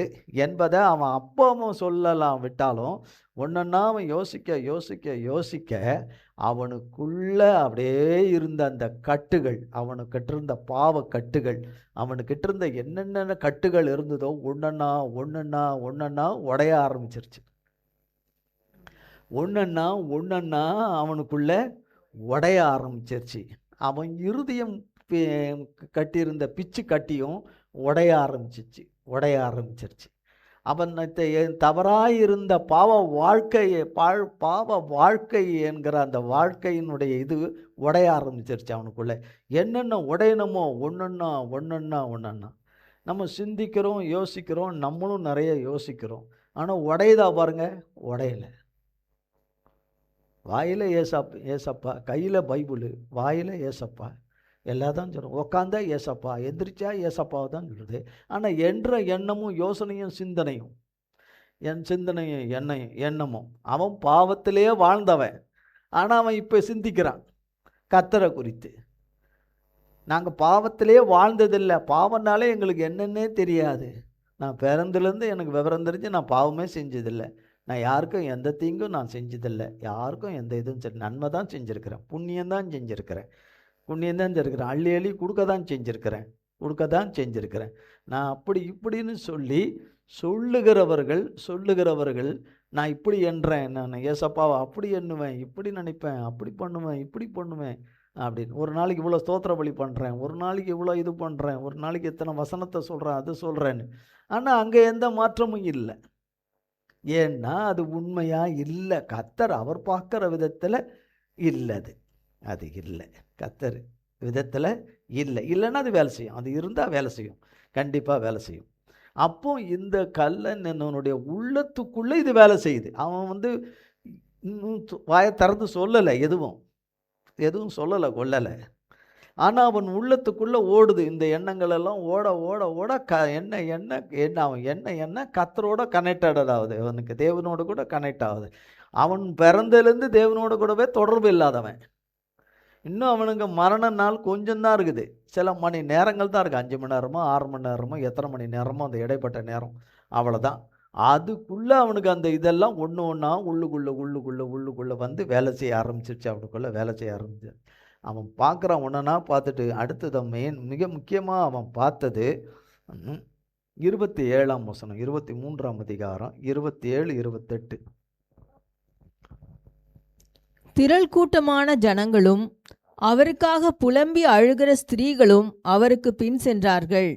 என்பதை அவன் அப்பாவும் சொல்லலாம். விட்டாலும் ஒன்றா அவன் யோசிக்க அவனுக்குள்ள அப்படியே இருந்த அந்த கட்டுகள், அவனுக்கிட்ட இருந்த பாவ கட்டுகள், அவனுக்கிட்ட இருந்த என்னென்ன கட்டுகள் இருந்ததோ ஒன்றா உடைய ஆரம்பிச்சிருச்சு. ஒன்றா அவனுக்குள்ள உடைய ஆரம்பிச்சிருச்சு. அவன் இருதயம் கட்டியிருந்த பிச்சு கட்டியும் உடைய ஆரம்பிச்சிருச்சு. அவன் தவறாயிருந்த பாவ வாழ்க்கை என்கிற அந்த வாழ்க்கையினுடைய இது உடைய ஆரம்பிச்சிருச்சு அவனுக்குள்ள. என்னென்ன உடையணுமோ ஒன்றொன்னா நம்ம சிந்திக்கிறோம், யோசிக்கிறோம், நம்மளும் நிறைய யோசிக்கிறோம். ஆனால் உடையதா பாருங்க, உடையல. வாயில் ஏசப்பா, கையில் பைபிள், வாயில் ஏசப்பா, எல்லாம் தான் சொல்கிறோம். உக்காந்தா ஏசப்பா, எந்திரிச்சா ஏசப்பாவை தான் சொல்லுது. ஆனால் என்ற எண்ணமும் யோசனையும் சிந்தனையும் எண்ணமும் அவன் பாவத்திலே வாழ்ந்தவன். ஆனால் அவன் இப்போ சிந்திக்கிறான் கர்த்தரை குறித்து. நாங்கள் பாவத்திலே வாழ்ந்ததில்லை, பாவம்னாலே எங்களுக்கு என்னன்னே தெரியாது. நான் பிறந்துலேருந்து எனக்கு விவரம் தெரிஞ்சு நான் பாவமே செஞ்சதில்லை. நான் யாருக்கும் எந்த தீங்கும் நான் செஞ்சதில்லை, யாருக்கும் எந்த இதுவும் நன்மை தான் செஞ்சுருக்கிறேன், புண்ணியம்தான் செஞ்சுருக்கிறேன், புண்ணியம்தான் செஞ்சுருக்கிறேன், அள்ளி அள்ளி கொடுக்க தான் செஞ்சுருக்கிறேன். நான் அப்படி இப்படின்னு சொல்லி சொல்லுகிறவர்கள் நான் இப்படி என்றேன், நான் ஏசப்பாவை அப்படி எண்ணுவேன், இப்படி நினைப்பேன், அப்படி பண்ணுவேன், இப்படி பண்ணுவேன் அப்படின்னு. ஒரு நாளைக்கு இவ்வளோ ஸ்தோத்திர பலி பண்ணுறேன், ஒரு நாளைக்கு இவ்வளோ இது பண்ணுறேன், ஒரு நாளைக்கு இத்தனை வசனத்தை சொல்கிறேன், அது சொல்கிறேன்னு. ஆனால் அங்கே எந்த மாற்றமும் இல்லை. ஏன்னா அது உண்மையா இல்லை. கர்த்தர் அவர் பார்க்குற விதத்தில் இல்லை. அது இல்லை, கர்த்தர் விதத்தில் இல்லை. இல்லைன்னா அது வேலை செய்யும், அது இருந்தால் வேலை செய்யும், கண்டிப்பாக வேலை செய்யும். அப்போ இந்த கல்லன் என்னுடைய உள்ளத்துக்குள்ளே இது வேலை செய்யுது. அவன் இன்னும் வாயை திறந்து சொல்லலை, எதுவும் சொல்லலை, கொள்ளலை. ஆனால் அவன் உள்ளத்துக்குள்ளே ஓடுது இந்த எண்ணங்கள் எல்லாம். ஓட ஓட ஓட அவன் கர்த்தரோட கனெக்டட் ஆகுது, அவனுக்கு தேவனோடு கூட கனெக்ட் ஆகுது. அவன் பிறந்தலேருந்து தேவனோடு கூடவே தொடர்பு இல்லாதவன். இன்னும் அவனுக்கு மரண நாள் கொஞ்சம் தான் இருக்குது, சில மணி நேரங்கள் தான் இருக்குது, 5 மணி நேரமோ 6 மணி நேரமோ எத்தனை மணி நேரமோ அந்த இடைப்பட்ட நேரம், அவ்வளோதான். அதுக்குள்ளே அவனுக்கு அந்த இதெல்லாம் ஒன்று ஒன்றா உள்ளுக்குள்ளே வந்து வேலை செய்ய ஆரம்பிச்சிருச்சு. அவனுக்குள்ளே வேலை செய்ய ஆரம்பிச்சு அவன் பார்க்குறான். ஒன்றா பார்த்துட்டு அடுத்தது மிக முக்கியமாக அவன் பார்த்தது 27ஆம் வசனம், 23ஆம் அதிகாரம் 27, 28. திரள் கூட்டமான ஜனங்களும் அவருக்காக புலம்பி அழுகிற ஸ்திரீகளும் அவருக்கு பின் சென்றார்கள்.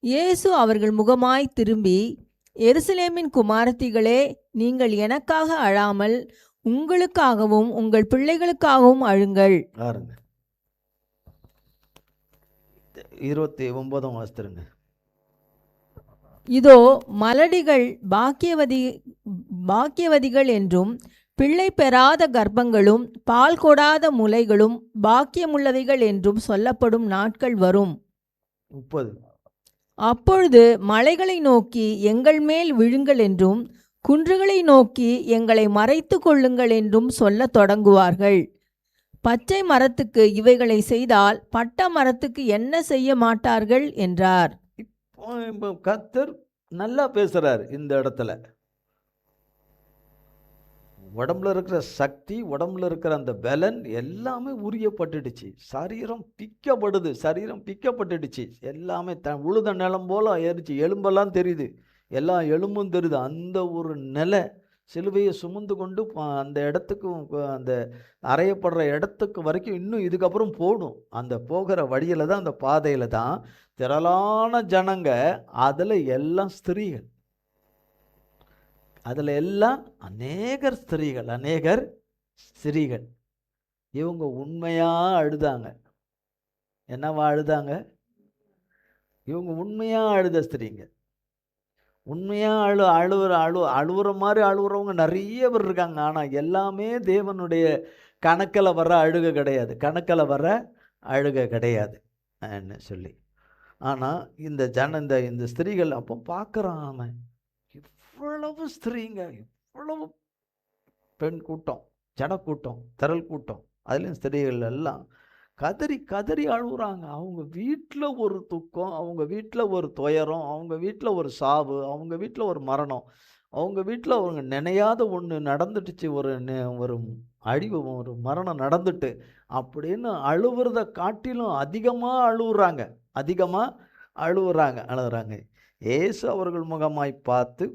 இயேசு அவர்கள் முகமாய் திரும்பி, எருசலேமின் குமாரத்திகளே, நீங்கள் எனக்காக அழாமல் உங்களுக்காகவும் உங்கள் பிள்ளைகளுக்காகவும் அழுங்கள். 29ஆம் வசனங்க. இதோ மலடிகள் பாக்கியவதிகள் என்றும் பிள்ளை பெறாத கர்ப்பங்களும் பால் கொடாத முலைகளும் பாக்கியமுள்ளவைகள் என்றும் சொல்லப்படும் நாட்கள் வரும். 30. அப்பொழுது மலைகளை நோக்கி எங்கள் மேல் விழுங்கள் என்றும் குன்றுகளை நோக்கி எங்களை மறைத்து கொள்ளுங்கள் என்றும் சொல்ல தொடங்குவார்கள். பச்சை மரத்துக்கு இவைகளை செய்தால் பட்ட மரத்துக்கு என்ன செய்ய மாட்டார்கள் என்றார். இப்போ கர்த்தர் நல்லா பேசுறார் இந்த இடத்துல. உடம்புல இருக்கிற சக்தி, உடம்புல இருக்கிற அந்த பலன் எல்லாமே உரியப்பட்டுடுச்சு. சரீரம் பிக்கப்பட்டுடுச்சு. எல்லாமே உழுத நிலம் போல ஆயிடுச்சு. எலும்பெல்லாம் தெரியுது, எல்லா எலும்பும் தெரியுது. அந்த ஒரு நிலை சிலுவையை சுமந்து கொண்டு அந்த இடத்துக்கு, அந்த அறையப்படுற இடத்துக்கு வரைக்கும் இன்னும் இதுக்கப்புறம் போகணும். அந்த போகிற வழியில் தான், அந்த பாதையில் தான் திரளான ஜனங்க. அதில் எல்லாம் ஸ்திரீகள், அதில் எல்லாம் அநேகர் ஸ்திரீகள். இவங்க உண்மையாக அழுதாங்க. என்னவா அழுதாங்க? இவங்க உண்மையாக அழுத ஸ்திரீங்க. உண்மையாக அழுவுற மாதிரி அழுவுறவங்க நிறைய பேர் இருக்காங்க. ஆனால் எல்லாமே தேவனுடைய கணக்கில் வர அழுக கிடையாது சொல்லி. ஆனால் இந்த ஸ்திரீகள் அப்போ பார்க்குறான் அவன், இவ்வளவு ஸ்திரீங்க, இவ்வளவு பெண் கூட்டம், ஜனக்கூட்டம், திரள் கூட்டம், அதுலேயும் ஸ்திரீகள் எல்லாம் கதறி அழுகுறாங்க. அவங்க வீட்டில் ஒரு துக்கம், அவங்க வீட்டில் ஒரு துயரம், அவங்க வீட்டில் ஒரு சாவு, அவங்க வீட்டில் ஒரு மரணம், அவங்க வீட்டில் அவங்க நினையாத ஒன்று நடந்துட்டுச்சு, ஒரு அழிவு, ஒரு மரணம் நடந்துட்டு அப்படின்னு அழுவுறத காட்டிலும் அதிகமாக அழுகுறாங்க. இயேசு அவர்கள் முகமாய் பார்த்து,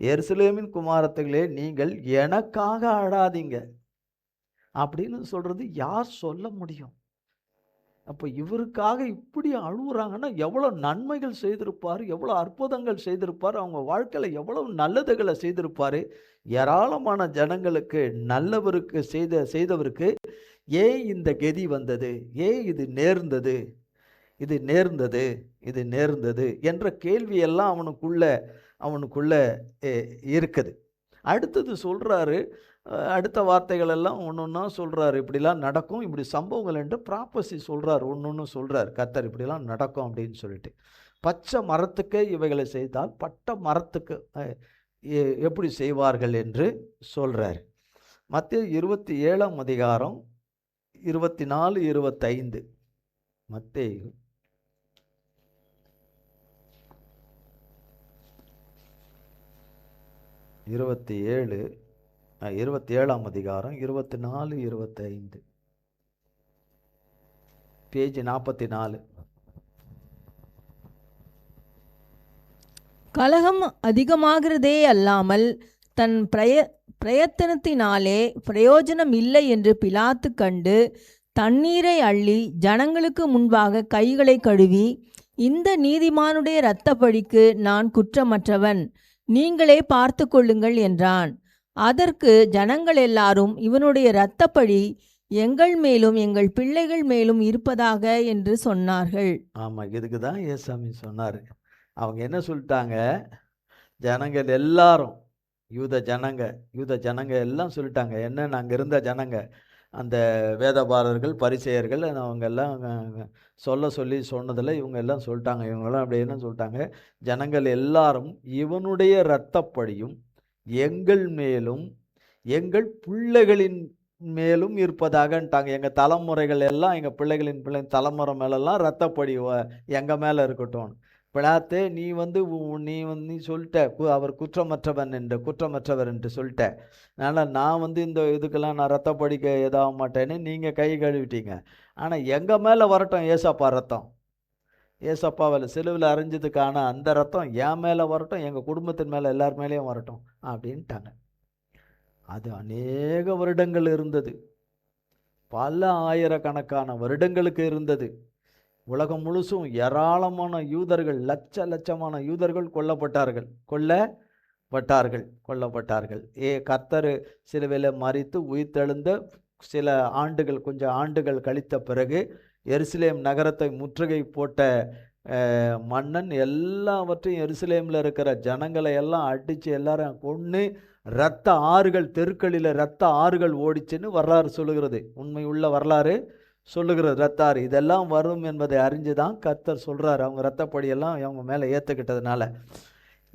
எருசலேமின் குமாரத்திகளே, நீங்கள் எனக்காக அழாதீங்க அப்படின்னு சொல்றது யார் சொல்ல முடியும்? அப்போ இவருக்காக இப்படி அழுகுறாங்கன்னா எவ்வளோ நன்மைகள் செய்திருப்பார், எவ்வளோ அற்புதங்கள் செய்திருப்பார், அவங்க வாழ்க்கையில் எவ்வளவு நல்லதுகளை செய்திருப்பார். ஏராளமான ஜனங்களுக்கு நல்லவருக்கு செய்தவருக்கு ஏன் இந்த கதி வந்தது, ஏன் இது நேர்ந்தது என்ற கேள்வியெல்லாம் அவனுக்குள்ள இருக்குது. அடுத்தது சொல்கிறாரு, அடுத்த வார்த்தைகள் எல்லாம் ஒன்றா சொல்கிறாரு. இப்படிலாம் நடக்கும், இப்படி சம்பவங்கள் என்று ப்ராப்பசி சொல்கிறார், ஒன்று சொல்கிறார் கர்த்தர், இப்படிலாம் நடக்கும் அப்படின்னு சொல்லிட்டு. பச்சை மரத்துக்கு இவைகளை செய்தால் பட்ட மரத்துக்கு எப்படி செய்வார்கள் என்று சொல்கிறார். மத்தேயு 27ஆம் அதிகாரம் 24, 25. மத்தேயு 27, 27 27ஆம் அதிகாரம் 24 25 பேஜ் 44. கலகம் அதிகமாகிறதே அல்லாமல் தன் பிரயத்தனத்தினாலே பிரயோஜனம் இல்லை என்று பிலாத்து கண்டு தண்ணீரை அள்ளி ஜனங்களுக்கு முன்பாக கைகளை கழுவி, இந்த நீதிமானுடைய இரத்தப்பழிக்கு நான் குற்றமற்றவன், நீங்களே பார்த்து கொள்ளுங்கள் என்றான். அதற்கு ஜனங்கள் எல்லாரும், இவனுடைய இரத்தப்பழி எங்கள் மேலும் எங்கள் பிள்ளைகள் மேலும் இருப்பதாக என்று சொன்னார்கள். ஆமாம், இதுக்கு தான் ஏசாமி சொன்னார். அவங்க என்ன சொல்லிட்டாங்க, ஜனங்கள் எல்லாரும், யூத ஜனங்க எல்லாம் சொல்லிட்டாங்க. என்னன்னு அங்கே இருந்த ஜனங்க, அந்த வேதபாரர்கள் பரிசேயர்கள் அவங்க எல்லாம் சொல்லி சொன்னதில் இவங்க எல்லாம் சொல்லிட்டாங்க. இவங்கெல்லாம் அப்படி என்ன சொல்லிட்டாங்க, ஜனங்கள் எல்லாரும் இவனுடைய இரத்தப்பழியும் எங்கள் மேலும் எங்கள் பிள்ளைகளின் மேலும் இருப்பதாகன்ட்டாங்க. எங்கள் தலைமுறைகள் எல்லாம் எங்கள் பிள்ளைகளின் தலைமுறை மேலெல்லாம் இரத்தப்பழி எங்கள் மேலே இருக்கட்டும். பிலாத்தே, நீ சொல்லிட்ட அவர் குற்றமற்றவர் என்று சொல்லிட்ட. அதனால் நான் இந்த இதுக்கெல்லாம் நான் ரத்தப்படிக்க எதாக மாட்டேன்னு நீங்கள் கை கழுவிட்டீங்க. ஆனால் எங்கள் மேலே வரட்டும் ஏசப்பா ரத்தம், ஏசப்பாவில் சிலுவில் அரைஞ்சதுக்கான அந்த ரத்தம் என் மேலே வரட்டும், எங்கள் குடும்பத்தின் மேலே எல்லார் மேலேயும் வரட்டும் அப்படின்ட்டாங்க. அது அநேக வருடங்கள் இருந்தது, பல ஆயிரக்கணக்கான வருடங்களுக்கு இருந்தது. உலகம் முழுசும் ஏராளமான யூதர்கள், லட்சமான யூதர்கள் கொல்லப்பட்டார்கள். கர்த்தர் சிலுவையில் மரித்து உயிர்த்தெழுந்த சில ஆண்டுகள், கொஞ்சம் ஆண்டுகள் கழித்த பிறகு எருசலேம் நகரத்தை முற்றுகை போட்ட மன்னன் எல்லாவற்றையும், எருசலேமில் இருக்கிற ஜனங்களை எல்லாம் அடித்து எல்லாரும் கொன்று இரத்த ஆறுகள், தெருக்களில் இரத்த ஆறுகள் ஓடிச்சுன்னு வரலாறு சொல்லுகிறது. உண்மை உள்ள வரலாறு சொல்லுகிறது. இரத்தாறு இதெல்லாம் வரும் என்பதை அறிஞ்சு தான் கர்த்தர் சொல்கிறார். அவங்க இரத்தப்படியெல்லாம் அவங்க மேலே ஏற்றுக்கிட்டதுனால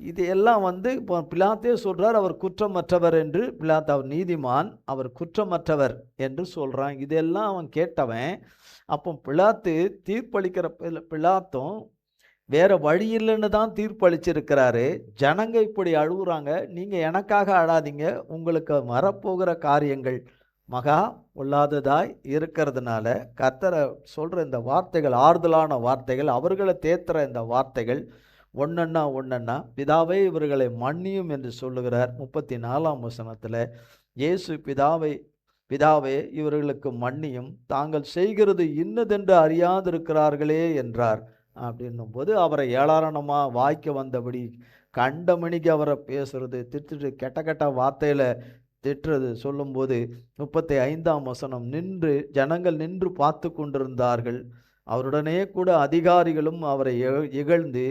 இது எல்லாம் இப்போ பிலாத்தே சொல்கிறார் அவர் குற்றமற்றவர் என்று. பிலாத் அவர் நீதிமான், அவர் குற்றமற்றவர் என்று சொல்கிறான். இதெல்லாம் அவன் கேட்டவன். அப்போ பிலாத்து தீர்ப்பளிக்கிற பிலாத்தும் வேற வழி இல்லைன்னு தான் தீர்ப்பளிச்சிருக்கிறாரு. ஜனங்க இப்படி அழுகுறாங்க, நீங்கள் எனக்காக அழாதீங்க, உங்களுக்கு வரப்போகிற காரியங்கள் மகா பொல்லாததாய் இருக்கிறதுனால கர்த்தரை சொல்கிற இந்த வார்த்தைகள், ஆறுதலான வார்த்தைகள், அவர்களை தேத்துற இந்த வார்த்தைகள் ஒன்னொன்னா பிதாவே இவர்களை மன்னியும் என்று சொல்லுகிறார். 34ஆம் வசனத்தில் இயேசு பிதாவே இவர்களுக்கு மன்னியும், தாங்கள் செய்கிறது இன்னதென்று அறியாதிருக்கிறார்களே என்றார். அப்படின்னும் போது அவரை ஏளனமாக வாய்க்க வந்தபடி கண்டமணிக்கு அவரை பேசுறது, திட்டுட்டு கெட்ட வார்த்தையில் திட்டுறது சொல்லும்போது 35ஆம் வசனம், ஜனங்கள் நின்று பார்த்து கொண்டிருந்தார்கள். அவருடனே கூட அதிகாரிகளும் அவரை இகழ்ந்து,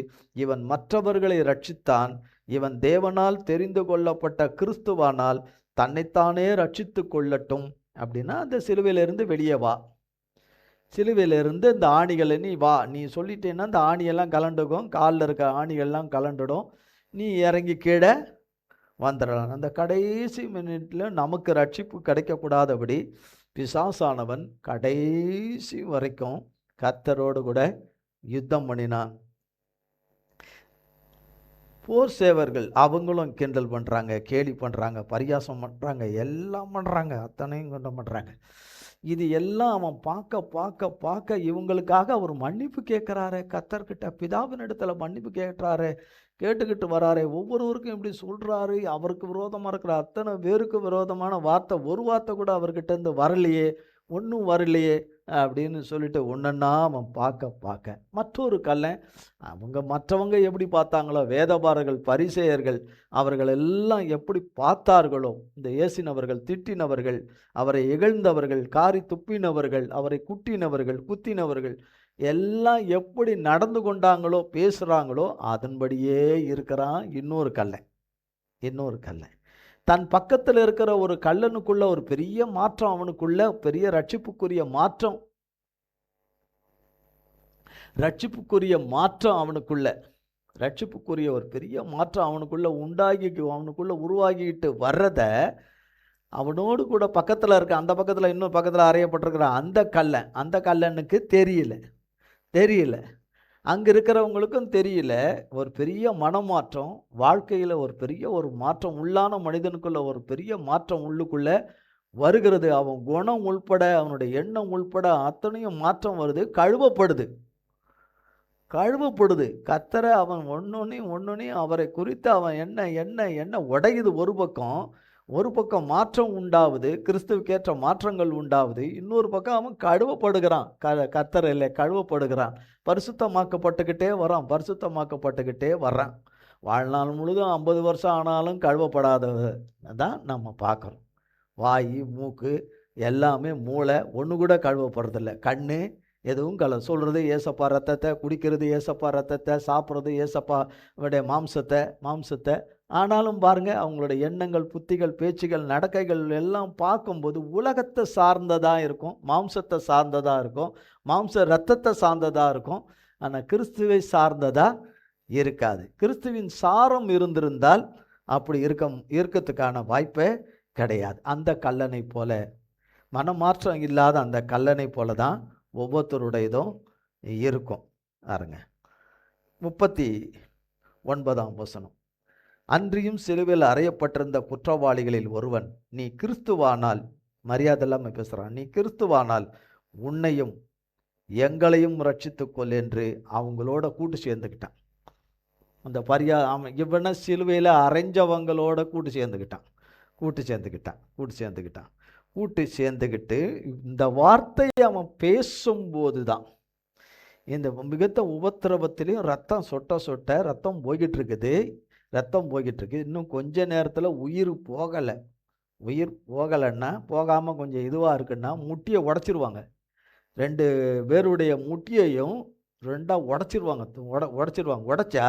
இவன் மற்றவர்களை ரட்சித்தான், இவன் தேவனால் தெரிந்து கொள்ளப்பட்ட கிறிஸ்துவானால் தன்னைத்தானே ரட்சித்து கொள்ளட்டும். அப்படின்னா அந்த சிலுவையிலிருந்து வெளியே வா, சிலுவையிலிருந்து இந்த ஆணிகளை நீ சொல்லிட்டேன்னா இந்த ஆணியெல்லாம் கலண்டுக்கும், காலில் இருக்க ஆணிகள்லாம் கலண்டுடும், நீ இறங்கி கீழே வந்துடலாம். அந்த கடைசி மினிட்ல நமக்கு ரட்சிப்பு கிடைக்கக்கூடாதபடி பிசாசானவன் கடைசி வரைக்கும் கர்த்தரோடு கூட யுத்தம் பண்ணினான். போர் சேவர்கள் அவங்களும் கிண்டல் பண்ணுறாங்க, கேலி பண்ணுறாங்க, பரியாசம் பண்ணுறாங்க, எல்லாம் பண்ணுறாங்க, அத்தனையும் கொண்டு பண்ணுறாங்க. இது எல்லாம் அவன் பார்க்க இவங்களுக்காக அவர் மன்னிப்பு கேட்குறாரு, கர்த்தர்கிட்ட பிதாவின் இடத்துல மன்னிப்பு கேட்டுக்கிட்டு வராரு. ஒவ்வொருவருக்கும் இப்படி சொல்கிறாரு. அவருக்கு விரோதமாக இருக்கிற அத்தனை பேருக்கு விரோதமான வார்த்தை, ஒரு வார்த்தை கூட அவர்கிட்ட இருந்து ஒன்றும் வரலையே அப்படின்னு சொல்லிட்டு ஒன்றா அவன் பார்க்க மற்றொரு கல்லன் மற்றவங்க எப்படி பார்த்தாங்களோ, வேதபாரர்கள் பரிசேயர்கள் அவர்கள் எல்லாம் எப்படி பார்த்தார்களோ, இந்த ஏசினவர்கள், திட்டினவர்கள், அவரை இகழ்ந்தவர்கள், காரி துப்பினவர்கள், அவரை குத்தினவர்கள் எல்லாம் எப்படி நடந்து கொண்டாங்களோ, பேசுகிறாங்களோ, அதன்படியே இருக்கிறான் இன்னொரு கல்லன். தன் பக்கத்தில் இருக்கிற ஒரு கல்லனுக்குள்ள ஒரு பெரிய மாற்றம், அவனுக்குள்ள பெரிய ரட்சிப்புக்குரிய மாற்றம் ரட்சிப்புக்குரிய ஒரு பெரிய மாற்றம் அவனுக்குள்ள உருவாகிட்டு வர்றத அவனோடு கூட பக்கத்தில் இருக்க, அந்த பக்கத்தில் இன்னொரு பக்கத்தில் அறையப்பட்டிருக்கிற அந்த கல்லனுக்கு தெரியல. அங்கே இருக்கிறவங்களுக்கும் தெரியல. ஒரு பெரிய மனமாற்றம், வாழ்க்கையில் ஒரு பெரிய ஒரு மாற்றம், உள்ளான மனிதனுக்குள்ள ஒரு பெரிய மாற்றம் உள்ளுக்குள்ள வருகிறது. அவன் குணம் உள்பட, அவனுடைய எண்ணம் உள்பட அத்தனையும் மாற்றம் வருது. கழுவப்படுது. கழுவப்படுது. கர்த்தரை அவன் ஒண்ணொண்ணையும் அவரை குறித்து அவன் என்ன உடையுது ஒரு பக்கம். ஒரு பக்கம் மாற்றம் உண்டாவுது. கிறிஸ்துவுக்கேற்ற மாற்றங்கள் உண்டாவுது. இன்னொரு பக்கம் அவன் கழுவப்படுகிறான். கர்த்தரிலே கழுவப்படுகிறான். பரிசுத்தமாக்கப்பட்டுக்கிட்டே வரான். பரிசுத்தமாக்கப்பட்டுக்கிட்டே வர்றான். வாழ்நாள் முழுதும் 50 வருஷம் ஆனாலும் கழுவப்படாதவ தான் நம்ம பார்க்குறோம். வாய், மூக்கு எல்லாமே, மூளை ஒன்று கூட கழுவப்படுறதில்ல. கண்ணு எதுவும் சொல்கிறது ஏசப்பா ரத்தத்தை, குடிக்கிறது ஏசப்பா ரத்தத்தை, சாப்பிட்றது ஏசப்பா உடைய மாம்சத்தை. ஆனாலும் பாருங்க, அவங்களுடைய எண்ணங்கள், புத்திகள், பேச்சுகள், நடக்கைகள் எல்லாம் பார்க்கும்போது உலகத்தை சார்ந்ததாக இருக்கும், மாம்சத்தை சார்ந்ததாக இருக்கும், மாம்ச ரத்தத்தை சார்ந்ததாக இருக்கும். ஆனால் கிறிஸ்துவை சார்ந்ததாக இருக்காது. கிறிஸ்துவின் சாரம் இருந்திருந்தால் அப்படி இருக்கிறதுக்கான வாய்ப்பே கிடையாது. அந்த கல்லனை போல, மனமாற்றம் இல்லாத அந்த கல்லனை போல தான் ஒவ்வொருத்தருடையதும் இருக்கும். பாருங்க 39ஆம் வசனம். அன்றியும் சிலுவையில் அறையப்பட்டிருந்த குற்றவாளிகளில் ஒருவன், நீ கிறிஸ்துவானால், மரியாதை இல்லாமல் பேசுகிறான், நீ கிறிஸ்துவானால் உன்னையும் எங்களையும் ரட்சித்துக்கொள் என்று அவங்களோட கூட்டு சேர்ந்துக்கிட்டான். அந்த அவன் இவனை சிலுவையில் அரைஞ்சவங்களோட கூட்டு சேர்ந்துக்கிட்டு இந்த வார்த்தையை அவன் பேசும்போது தான் இந்த மிகுந்த உபத்திரவத்திலையும் ரத்தம் சொட்ட ரத்தம் போய்கிட்டு இருக்குது. இன்னும் கொஞ்ச நேரத்தில் உயிர் போகலைன்னா, போகாமல் கொஞ்சம் இதுவாக இருக்குன்னா முட்டியை உடச்சிருவாங்க. 2 பேருடைய முட்டியையும் 2ஆக உடச்சிருவாங்க. உடைச்சா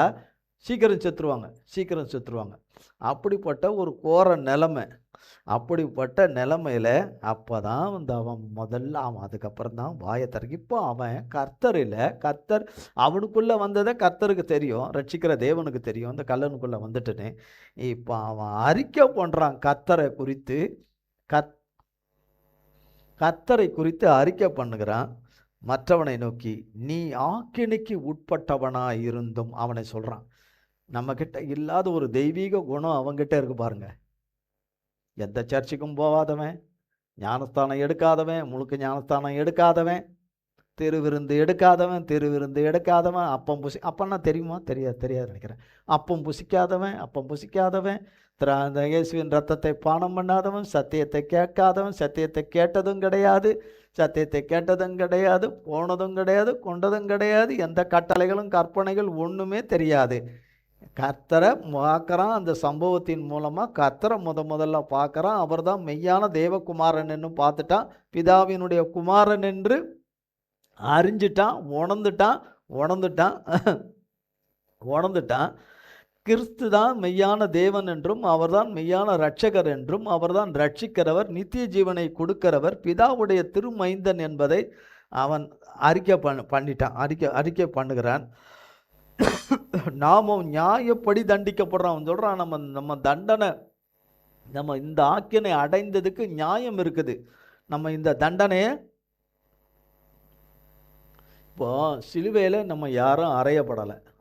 சீக்கிரம் செத்துருவாங்க. அப்படிப்பட்ட ஒரு கோர நிலைமை. அப்படிப்பட்ட நிலைமையில் அப்போ தான் அவன் அதுக்கப்புறம் தான் வாயை திறக்கி, இப்போ அவன் கர்த்தர் அவனுக்குள்ளே வந்ததை கர்த்தருக்கு தெரியும், ரட்சிக்கிற தேவனுக்கு தெரியும், அந்த கல்லனுக்குள்ளே வந்துட்டுன்னு. இப்போ அவன் அறிக்கை பண்ணுறான். கர்த்தரை குறித்து அறிக்கை பண்ணுகிறான். மற்றவனை நோக்கி, நீ ஆக்கினைக்கு உட்பட்டவனாக இருந்தும் அவனை சொல்கிறான். நம்மக்கிட்ட இல்லாத ஒரு தெய்வீக குணம் அவங்ககிட்ட இருக்கு பாருங்க. எந்த சர்ச்சுக்கும் போகாதவன், ஞானஸ்தானம் எடுக்காதவன், முழுக்க ஞானஸ்தானம் எடுக்காதவன், திருவிருந்து எடுக்காதவன், அப்பன்னா தெரியுமா? தெரியாது நினைக்கிறேன். அப்பம் புசிக்காதவன், அந்த இயேசுவின் ரத்தத்தை பானம் பண்ணாதவன், சத்தியத்தை கேட்டதும் கிடையாது, போனதும் கிடையாது, கொண்டதும் கிடையாது, எந்த கட்டளைகளும் கற்பனைகள் ஒன்றுமே தெரியாது. கர்த்தரை பார்க்குறான். அந்த சம்பவத்தின் மூலமாக கர்த்தரை முதல்ல பார்க்குறான். அவர் தான் மெய்யான தேவகுமாரன் என்று பார்த்துட்டான். பிதாவினுடைய குமாரன் என்று அறிஞ்சிட்டான். உணர்ந்துட்டான். கிறிஸ்து தான் மெய்யான தேவன் என்றும், அவர்தான் மெய்யான இரட்சகர் என்றும், அவர்தான் ரட்சிக்கிறவர், நித்திய ஜீவனை கொடுக்கிறவர், பிதாவுடைய திருமைந்தன் என்பதை அவன் அறிக்கை பண்ணுகிறான். நாமும் நியாயப்படி தண்டிக்கப்படுறோம் சொல்கிறான். நம்ம தண்டனை, நம்ம இந்த ஆக்கினை அடைந்ததுக்கு நியாயம் இருக்குது. நம்ம இந்த தண்டனையை இப்போ சிலுவையில் நம்ம யாரும்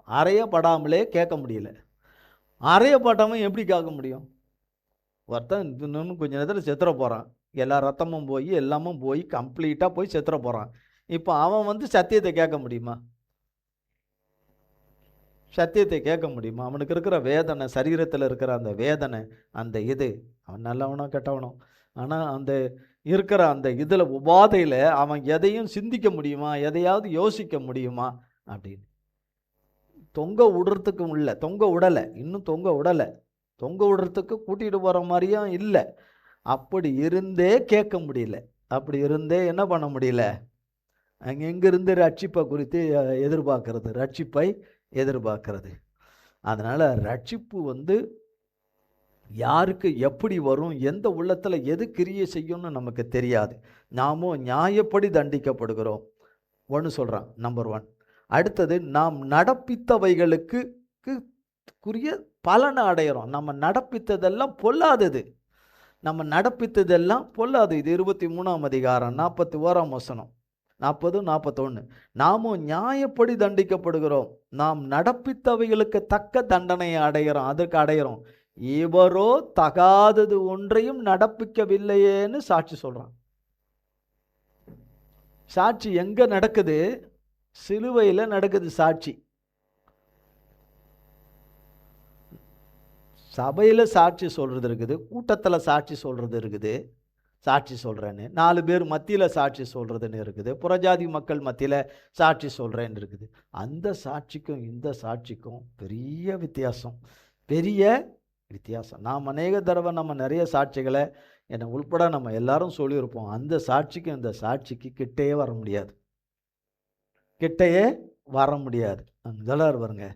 அறையப்படாமலே கேட்க முடியல. அறையப்படாமல் எப்படி கேட்க முடியும்? ஒருத்தன் இன்னும் கொஞ்ச நேரத்தில் செத்துற போகிறான். எல்லா ரத்தமும் போய் எல்லாமும் போய் கம்ப்ளீட்டாக போய் செத்துற போகிறான். இப்போ அவன் சத்தியத்தை கேட்க முடியுமா? அவனுக்கு இருக்கிற வேதனை, சரீரத்தில் இருக்கிற அந்த வேதனை, அந்த அவன் நல்லவனோ கெட்டவனோ, ஆனால் அந்த இருக்கிற அந்த இதில் உபாதையில் அவன் எதையும் சிந்திக்க முடியுமா? எதையாவது யோசிக்க முடியுமா? அப்படின்னு தொங்க விடலை. இன்னும் தொங்க விடுறதுக்கு கூட்டிகிட்டு போகிற மாதிரியும் இல்லை. அப்படி இருந்தே கேட்க முடியல. அப்படி இருந்தே என்ன பண்ண முடியல? எங்கிருந்து ரட்சிப்பை குறித்து எதிர்பார்க்கிறது. அதனால் ரட்சிப்பு யாருக்கு எப்படி வரும், எந்த உள்ளத்தில் எது கிரியை செய்யும்னு நமக்கு தெரியாது. நாமோ நியாயப்படி தண்டிக்கப்படுகிறோம். ஒன்று சொல்கிறான், நம்பர் 1. அடுத்தது, நாம் நடப்பித்தவைகளுக்கு பலனை அடையிறோம். நம்ம நடப்பித்ததெல்லாம் பொல்லாதது. இது 23ஆம் அதிகாரம் 41ஆம் வசனம். 40, 41. நாமும் நியாயப்படி தண்டிக்கப்படுகிறோம், நாம் நடப்பித்தவைகளுக்கு தக்க தண்டனையை அடைகிறோம். அதற்கு அடைகிறோம். இவரோ தகாதது ஒன்றையும் நடப்பிக்கவில்லையேன்னு சாட்சி சொல்றான். சாட்சி எங்க நடக்குது? சிலுவையில நடக்குது சாட்சி. சபையில சாட்சி சொல்றது இருக்குது, கூட்டத்துல சாட்சி சொல்றது இருக்குது. சாட்சி சொல்றேன்னு 4 பேர் மத்தியில சாட்சி சொல்றதுன்னு இருக்குது, புறஜாதி மக்கள் மத்தியில சாட்சி சொல்றேன்னு இருக்குது. அந்த சாட்சிக்கும் இந்த சாட்சிக்கும் பெரிய வித்தியாசம், பெரிய வித்தியாசம். நாம் அநேக தடவை நம்ம நிறைய சாட்சிகளை என்னை உள்பட நம்ம எல்லாரும் சொல்லியிருப்போம். அந்த சாட்சிக்கும் இந்த சாட்சிக்கு கிட்டையே வர முடியாது, கிட்டையே வர முடியாது. இதெல்லாம் வருங்க.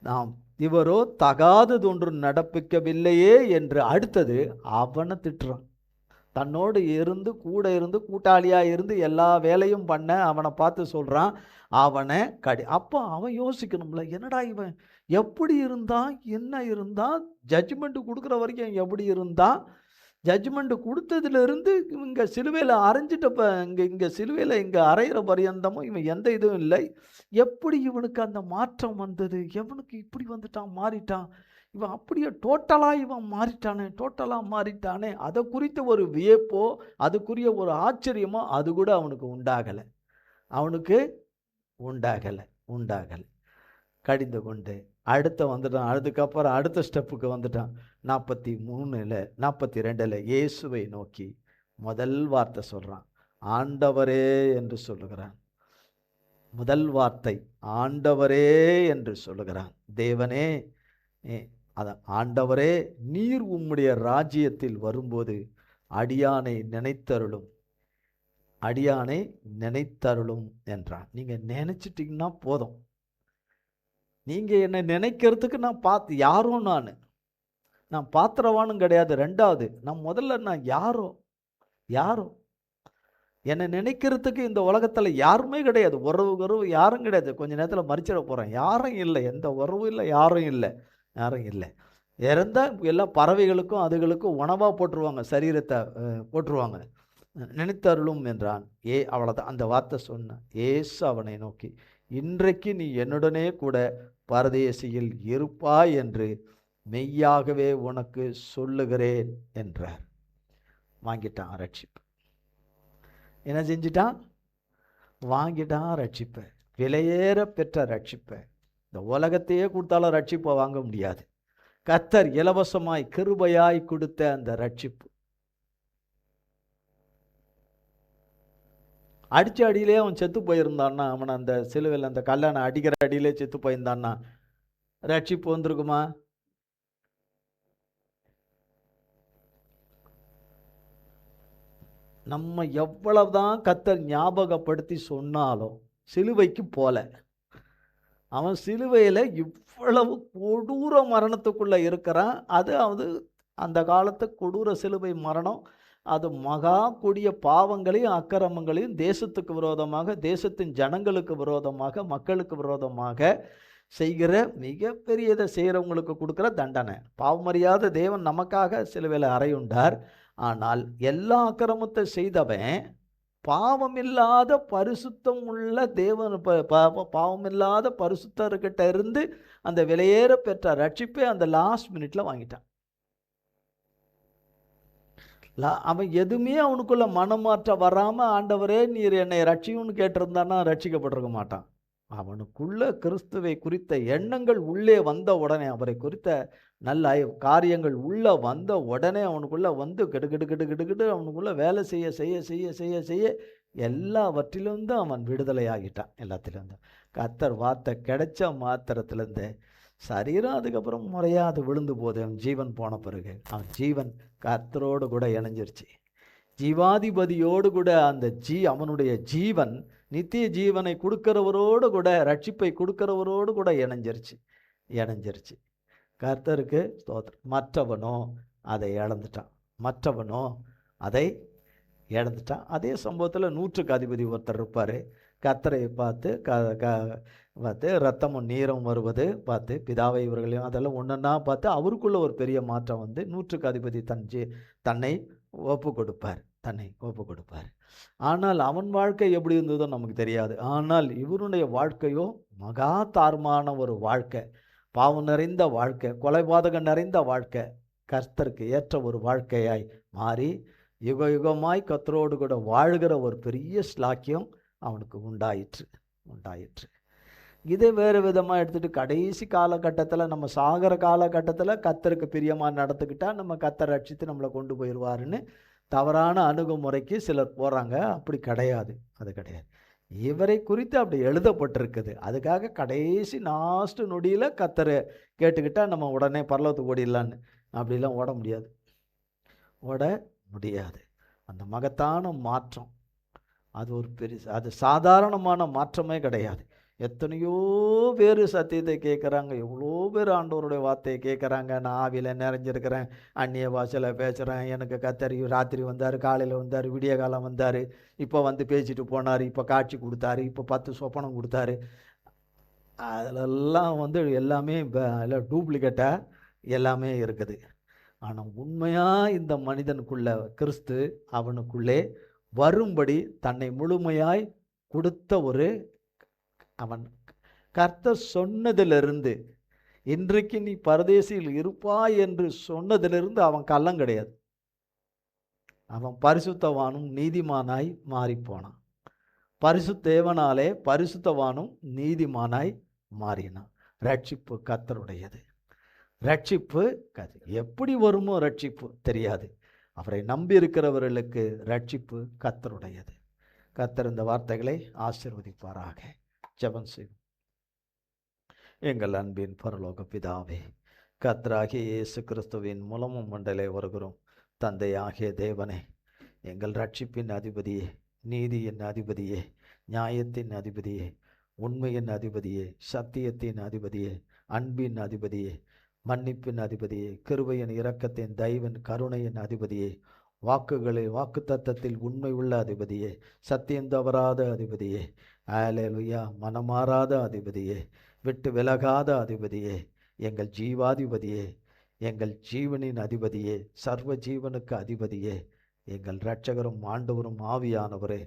நாம் இவரோ தகாதது ஒன்று நடப்பிக்கவில்லையே என்று அடுத்தது அவனை திட்டுறான். தன்னோடு இருந்து கூட இருந்து கூட்டாளியா இருந்து எல்லா வேலையும் பண்ண அவனை பார்த்து சொல்றான், அவனை அப்போ அவன் யோசிக்கணும்ல, என்னடா இவன் எப்படி இருந்தான், என்ன இருந்தான், ஜட்ஜ்மெண்ட் கொடுக்குற வரைக்கும் எப்படி இருந்தான், ஜட்ஜ்மெண்ட் கொடுத்ததுல இருந்து இங்க சிலுவையில் அரைஞ்சிட்டப்ப இங்க சிலுவையில் இங்க அரைகிற பரியந்தமும் இவன் எந்த இதுவும் இல்லை. எப்படி இவனுக்கு அந்த மாற்றம் வந்தது, எவனுக்கு இப்படி வந்துட்டான், மாறிட்டான், இவன் அப்படியே டோட்டலாக இவன் மாறிட்டானே. அதை குறித்த ஒரு வியப்போ அதுக்குரிய ஒரு ஆச்சரியமோ அது கூட அவனுக்கு உண்டாகலை. கடிந்து கொண்டு வந்துட்டான். அதுக்கப்புறம் அடுத்த ஸ்டெப்புக்கு வந்துட்டான். 43 42 இயேசுவை நோக்கி முதல் வார்த்தை சொல்றான், ஆண்டவரே என்று சொல்லுகிறான். முதல் வார்த்தை ஆண்டவரே என்று சொல்லுகிறான். தேவனே, ஆண்டவரே, நீர் உம்முடைய ராஜ்யத்தில் வரும்போது அடியானை நினைத்தருளும் என்றான். நீங்க நினைச்சிட்டீங்கன்னா போதும். நீங்க என்னை நினைக்கிறதுக்கு நான் யாரும் நான் பாத்திரவானும் கிடையாது. ரெண்டாவது, நான் யாரோ என்னை நினைக்கிறதுக்கு இந்த உலகத்துல யாருமே கிடையாது. உறவு யாரும் கிடையாது. கொஞ்ச நேரத்துல மறிச்சிட போறேன். யாரும் இல்லை, எந்த உறவும் இல்லை, யாரும் இல்லை. இறந்தா எல்லா பறவைகளுக்கும் அதுகளுக்கும் உணவா போட்டுருவாங்க, சரீரத்தை போட்டுருவாங்க. நினைத்தருளும் என்றான். அவ்வளவுதான், அந்த வார்த்தை சொன்ன. ஏசு அவனை நோக்கி, இன்றைக்கு நீ என்னுடனே கூட பரதேசியில் இருப்பாய் என்று மெய்யாகவே உனக்கு சொல்லுகிறேன் என்றார். வாங்கிட்டான் ரட்சிப்பு. என்ன செஞ்சிட்டான்? வாங்கிட்டான் ரட்சிப்பை. விலையேற பெற்ற ரட்சிப்பை. இந்த உலகத்தையே கொடுத்தாலும் ரட்சிப்பை வாங்க முடியாது. கர்த்தர் இலவசமாய் கிருபையாய் கொடுத்த அந்த ரட்சிப்பு. அடிச்ச அடியிலே அவன் செத்து போயிருந்தான்னா, அவனை அந்த சிலுவையில் அந்த கல்லான அடிக்கிற அடியிலே செத்து போயிருந்தான்னா ரட்சிப்பு வந்திருக்குமா? நம்ம எவ்வளவுதான் கர்த்தர் ஞாபகப்படுத்தி சொன்னாலும் சிலுவைக்கு போல. அவன் சிலுவையில் இவ்வளவு கொடூர மரணத்துக்குள்ள இருக்கிறான். அது அந்த காலத்து கொடூர சிலுவை மரணம். அது மகா கொடிய பாவங்களையும் அக்கிரமங்களையும் தேசத்துக்கு விரோதமாக, தேசத்தின் ஜனங்களுக்கு விரோதமாக, மக்களுக்கு விரோதமாக செய்கிற மிகப்பெரியதை செய்கிறவங்களுக்கு கொடுக்குற தண்டனை. பாவமறியாத தேவன் நமக்காக சிலுவையில் அறையுண்டார். ஆனால் எல்லா அக்கிரமத்தை செய்தவன் பாவமில்லாத பரிசுத்தம் உள்ள தேவன், பாவமில்லாத பரிசுத்தர்கிட்ட இருந்து அந்த விலையேற பெற்ற ரட்சிப்பை அந்த லாஸ்ட் மினிட்ல வாங்கிட்டான். அவன் எதுவுமே அவனுக்குள்ள மனமாற்றம் வராம, ஆண்டவரே நீர் என்னை ரட்சியும்னு கேட்டிருந்தான்னா ரட்சிக்கப்பட்டிருக்க மாட்டான். அவனுக்குள்ள கிறிஸ்துவை குறித்த எண்ணங்கள் உள்ளே வந்த உடனே, அவரை குறித்த நல்ல காரியங்கள் உள்ள வந்த உடனே அவனுக்குள்ள வந்து கெடுக்கிட்டு அவனுக்குள்ள வேலை செய்ய செய்ய செய்ய செய்ய செய்ய எல்லாவற்றிலிருந்து அவன் விடுதலை ஆகிட்டான். எல்லாத்திலிருந்து கர்த்தர் வார்த்தை கிடைச்ச மாத்திரத்திலிருந்து சரீரம் அதுக்கப்புறம் முறையாக அது விழுந்து போது அவன் ஜீவன் போன பிறகு அவன் ஜீவன் கர்த்தரோடு கூட இணைஞ்சிருச்சு. ஜீவாதிபதியோடு கூட அந்த அவனுடைய ஜீவன் நித்திய ஜீவனை கொடுக்கிறவரோடு கூட, ரட்சிப்பை கொடுக்கிறவரோடு கூட இணைஞ்சிருச்சு. கர்த்தருக்கு ஸ்தோத்திரம். மற்றவனோ அதை இழந்துட்டான். அதே சம்பவத்தில் 100க்கு அதிபதி ஒருத்தர் இருப்பார். கர்த்தரை பார்த்து ரத்தமும் நீரும் வருவது பார்த்து, பிதாவை இவர்களையும் அதெல்லாம் ஒன்றா பார்த்து அவருக்குள்ள ஒரு பெரிய மாற்றம் வந்து 100க்கு அதிபதி தன்னை ஒப்பு கொடுப்பார். தன்னை ஒப்பு கொடுப்பார். ஆனால் அவன் வாழ்க்கை எப்படி இருந்ததோ நமக்கு தெரியாது. ஆனால் இவருடைய வாழ்க்கையோ மகா தாறுமான ஒரு வாழ்க்கை, பாவம் நிறைந்த வாழ்க்கை, கொலைபாதகம் நிறைந்த வாழ்க்கை, கர்த்தருக்கு ஏற்ற ஒரு வாழ்க்கையாய் மாறி யுக யுகமாய் கர்த்தரோடு கூட வாழ்கிற ஒரு பெரிய ஸ்லாக்கியம் அவனுக்கு உண்டாயிற்று. இதே வேறு விதமாக எடுத்துகிட்டு கடைசி காலகட்டத்தில், நம்ம சாகிற காலகட்டத்தில் கர்த்தருக்கு பிரியமாக நடந்துக்கிட்டால் நம்ம கர்த்தர் ரட்சித்து நம்மளை கொண்டு போயிடுவாருன்னு தவறான அணுகுமுறைக்கு சிலர் போகிறாங்க. அப்படி கிடையாது, அது கிடையாது. இவரை குறித்து அப்படி எழுதப்பட்டிருக்குது. அதுக்காக கடைசி லாஸ்ட் நொடியில் கர்த்தரை கேட்டுக்கிட்டால் நம்ம உடனே பரலோகத்துக்கு ஓடிடலான்னு அப்படிலாம் ஓட முடியாது. அந்த மகத்தான மாற்றம் அது ஒரு அது சாதாரணமான மாற்றமே கிடையாது. எத்தனையோ பேர் சத்தியத்தை கேட்குறாங்க, எவ்வளோ பேர் ஆண்டவருடைய வார்த்தையை கேட்குறாங்க. நான் ஆவியில் நிறைஞ்சிருக்கிறேன், அந்நிய பாஷையில் பேசுகிறேன், எனக்கு கத்தரி ராத்திரி வந்தார், காலையில் வந்தார், விடிய காலம் வந்தார், இப்போ வந்து பேசிட்டு போனார், இப்போ காட்சி கொடுத்தாரு, இப்போ 10 சொப்பனம் கொடுத்தாரு. அதிலெல்லாம் எல்லாமே எல்லாம் டூப்ளிகேட்டாக எல்லாமே இருக்குது. ஆனால் உண்மையாக இந்த மனிதனுக்குள்ள கிறிஸ்து அவனுக்குள்ளே வரும்படி தன்னை முழுமையாய் கொடுத்த அவன் கர்த்தர் சொன்னதிலிருந்து, இன்றைக்கு நீ பரதேசியில் இருப்பாய் என்று சொன்னதிலிருந்து அவன் கள்ளம் கிடையாது. அவன் பரிசுத்தவானும் நீதிமானாய் மாறிப்போனான். பரிசுத்தேவனாலே பரிசுத்தவானும் நீதிமானாய் மாறினான். ரட்சிப்பு கர்த்தருடையது. ரட்சிப்பு எப்படி வருமோ ரட்சிப்பு தெரியாது. அவரை நம்பி இருக்கிறவர்களுக்கு ரட்சிப்பு கர்த்தருடையது. கர்த்தர் இந்த வார்த்தைகளை ஆசீர்வதிப்பாராக. ஜெபம் செய்வோம். எங்கள் அன்பின் பரலோக பிதாவே, கர்த்தராகிய இயேசு கிறிஸ்துவின் மூலமும் மண்டலே வருகிறோம். தந்தையாகிய தேவனே, எங்கள் ரட்சிப்பின் அதிபதியே, நீதியின் அதிபதியே, நியாயத்தின் அதிபதியே, உண்மையின் அதிபதியே, சத்தியத்தின் அதிபதியே, அன்பின் அதிபதியே, மன்னிப்பின் அதிபதியே, கிருபையின் இரக்கத்தின் தயவின் கருணையின் அதிபதியே, வாக்கு தத்தத்தில் உண்மை உள்ள அதிபதியே, சத்தியம் தவறாத அதிபதியே, அல்லேலூயா, மனமாறாத அதிபதியே, விட்டு விலகாத அதிபதியே, எங்கள் ஜீவாதிபதியே, எங்கள் ஜீவனின் அதிபதியே, சர்வ ஜீவனுக்கு அதிபதியே, எங்கள் இரட்சகரும் ஆண்டவரும் ஆவியானவரே,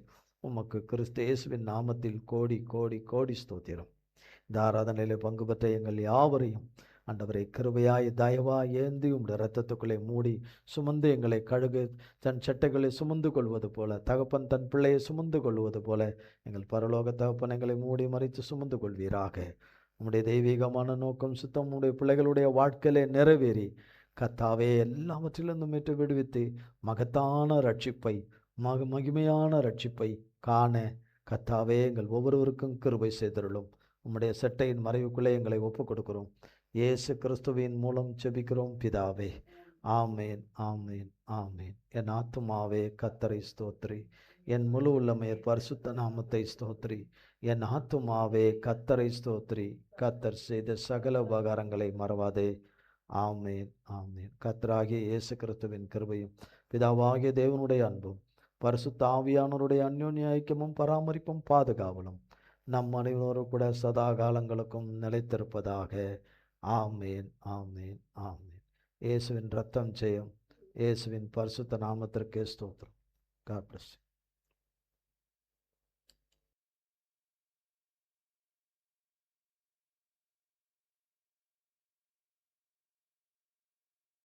உமக்கு கிறிஸ்து இயேசுவின் நாமத்தில் கோடி கோடி கோடி ஸ்தோத்திரம். இந்த ஆராதனையிலே பங்கு பெற்ற எங்கள் யாவரையும் ஆண்டவரை கிருபையாய் தயவாய் ஏந்தி உம்முடைய இரத்தத்துக்குள்ளே மூடி சுமந்து எங்களை கழுகு தன் சட்டைகளை சுமந்து கொள்வது போல, தகப்பன் தன் பிள்ளையை சுமந்து கொள்வது போல எங்கள் பரலோக தகப்பன் எங்களை மூடி மறைத்து சுமந்து கொள்வீராக. உம்முடைய தெய்வீகமான நோக்கம் சுத்தம் உம்முடைய பிள்ளைகளுடைய வாழ்க்கையிலே நிறைவேறி கர்த்தாவே எல்லாவற்றிலிருந்தும் மீட்டு விடுவித்து மகத்தான ரட்சிப்பை, மகிமையான ரட்சிப்பை காண கர்த்தாவே எங்கள் ஒவ்வொருவருக்கும் கிருபை செய்தருளும். உம்முடைய சட்டையின் மறைவுக்குள்ளே எங்களை ஒப்புக் கொடுக்கிறோம். இயேசு கிறிஸ்துவின் மூலம் ஜெபிக்கிறோம் பிதாவே. ஆமேன், ஆமேன், ஆமேன். என் ஆத்துமாவே கர்த்தரை ஸ்தோத்திரி, என் முழு உள்ளமே பரிசுத்த நாமத்தை ஸ்தோத்திரி. என் ஆத்துமாவே கர்த்தரை ஸ்தோத்திரி, கர்த்தர் செய்த சகல உபகாரங்களை மறவாதே. ஆமேன், ஆமேன். கர்த்தராகிய இயேசு கிறிஸ்துவின் கிருபையும் பிதாவாகிய தேவனுடைய அன்பும் பரிசுத்த ஆவியானவருடைய அந்யோன்ய ஐக்கியமும் பராமரிப்பும் பாதுகாவலும் நம் அனைவரோடு கூட சதா காலங்களுக்கும் நிலைத்திருப்பதாக. ஆமேன், ஆமேன், ஆமேன். இயேசுவின் ரத்தம் ஜெயம். இயேசுவின் பரிசுத்த நாமத்திற்கே ஸ்தோத்திரம். God bless you.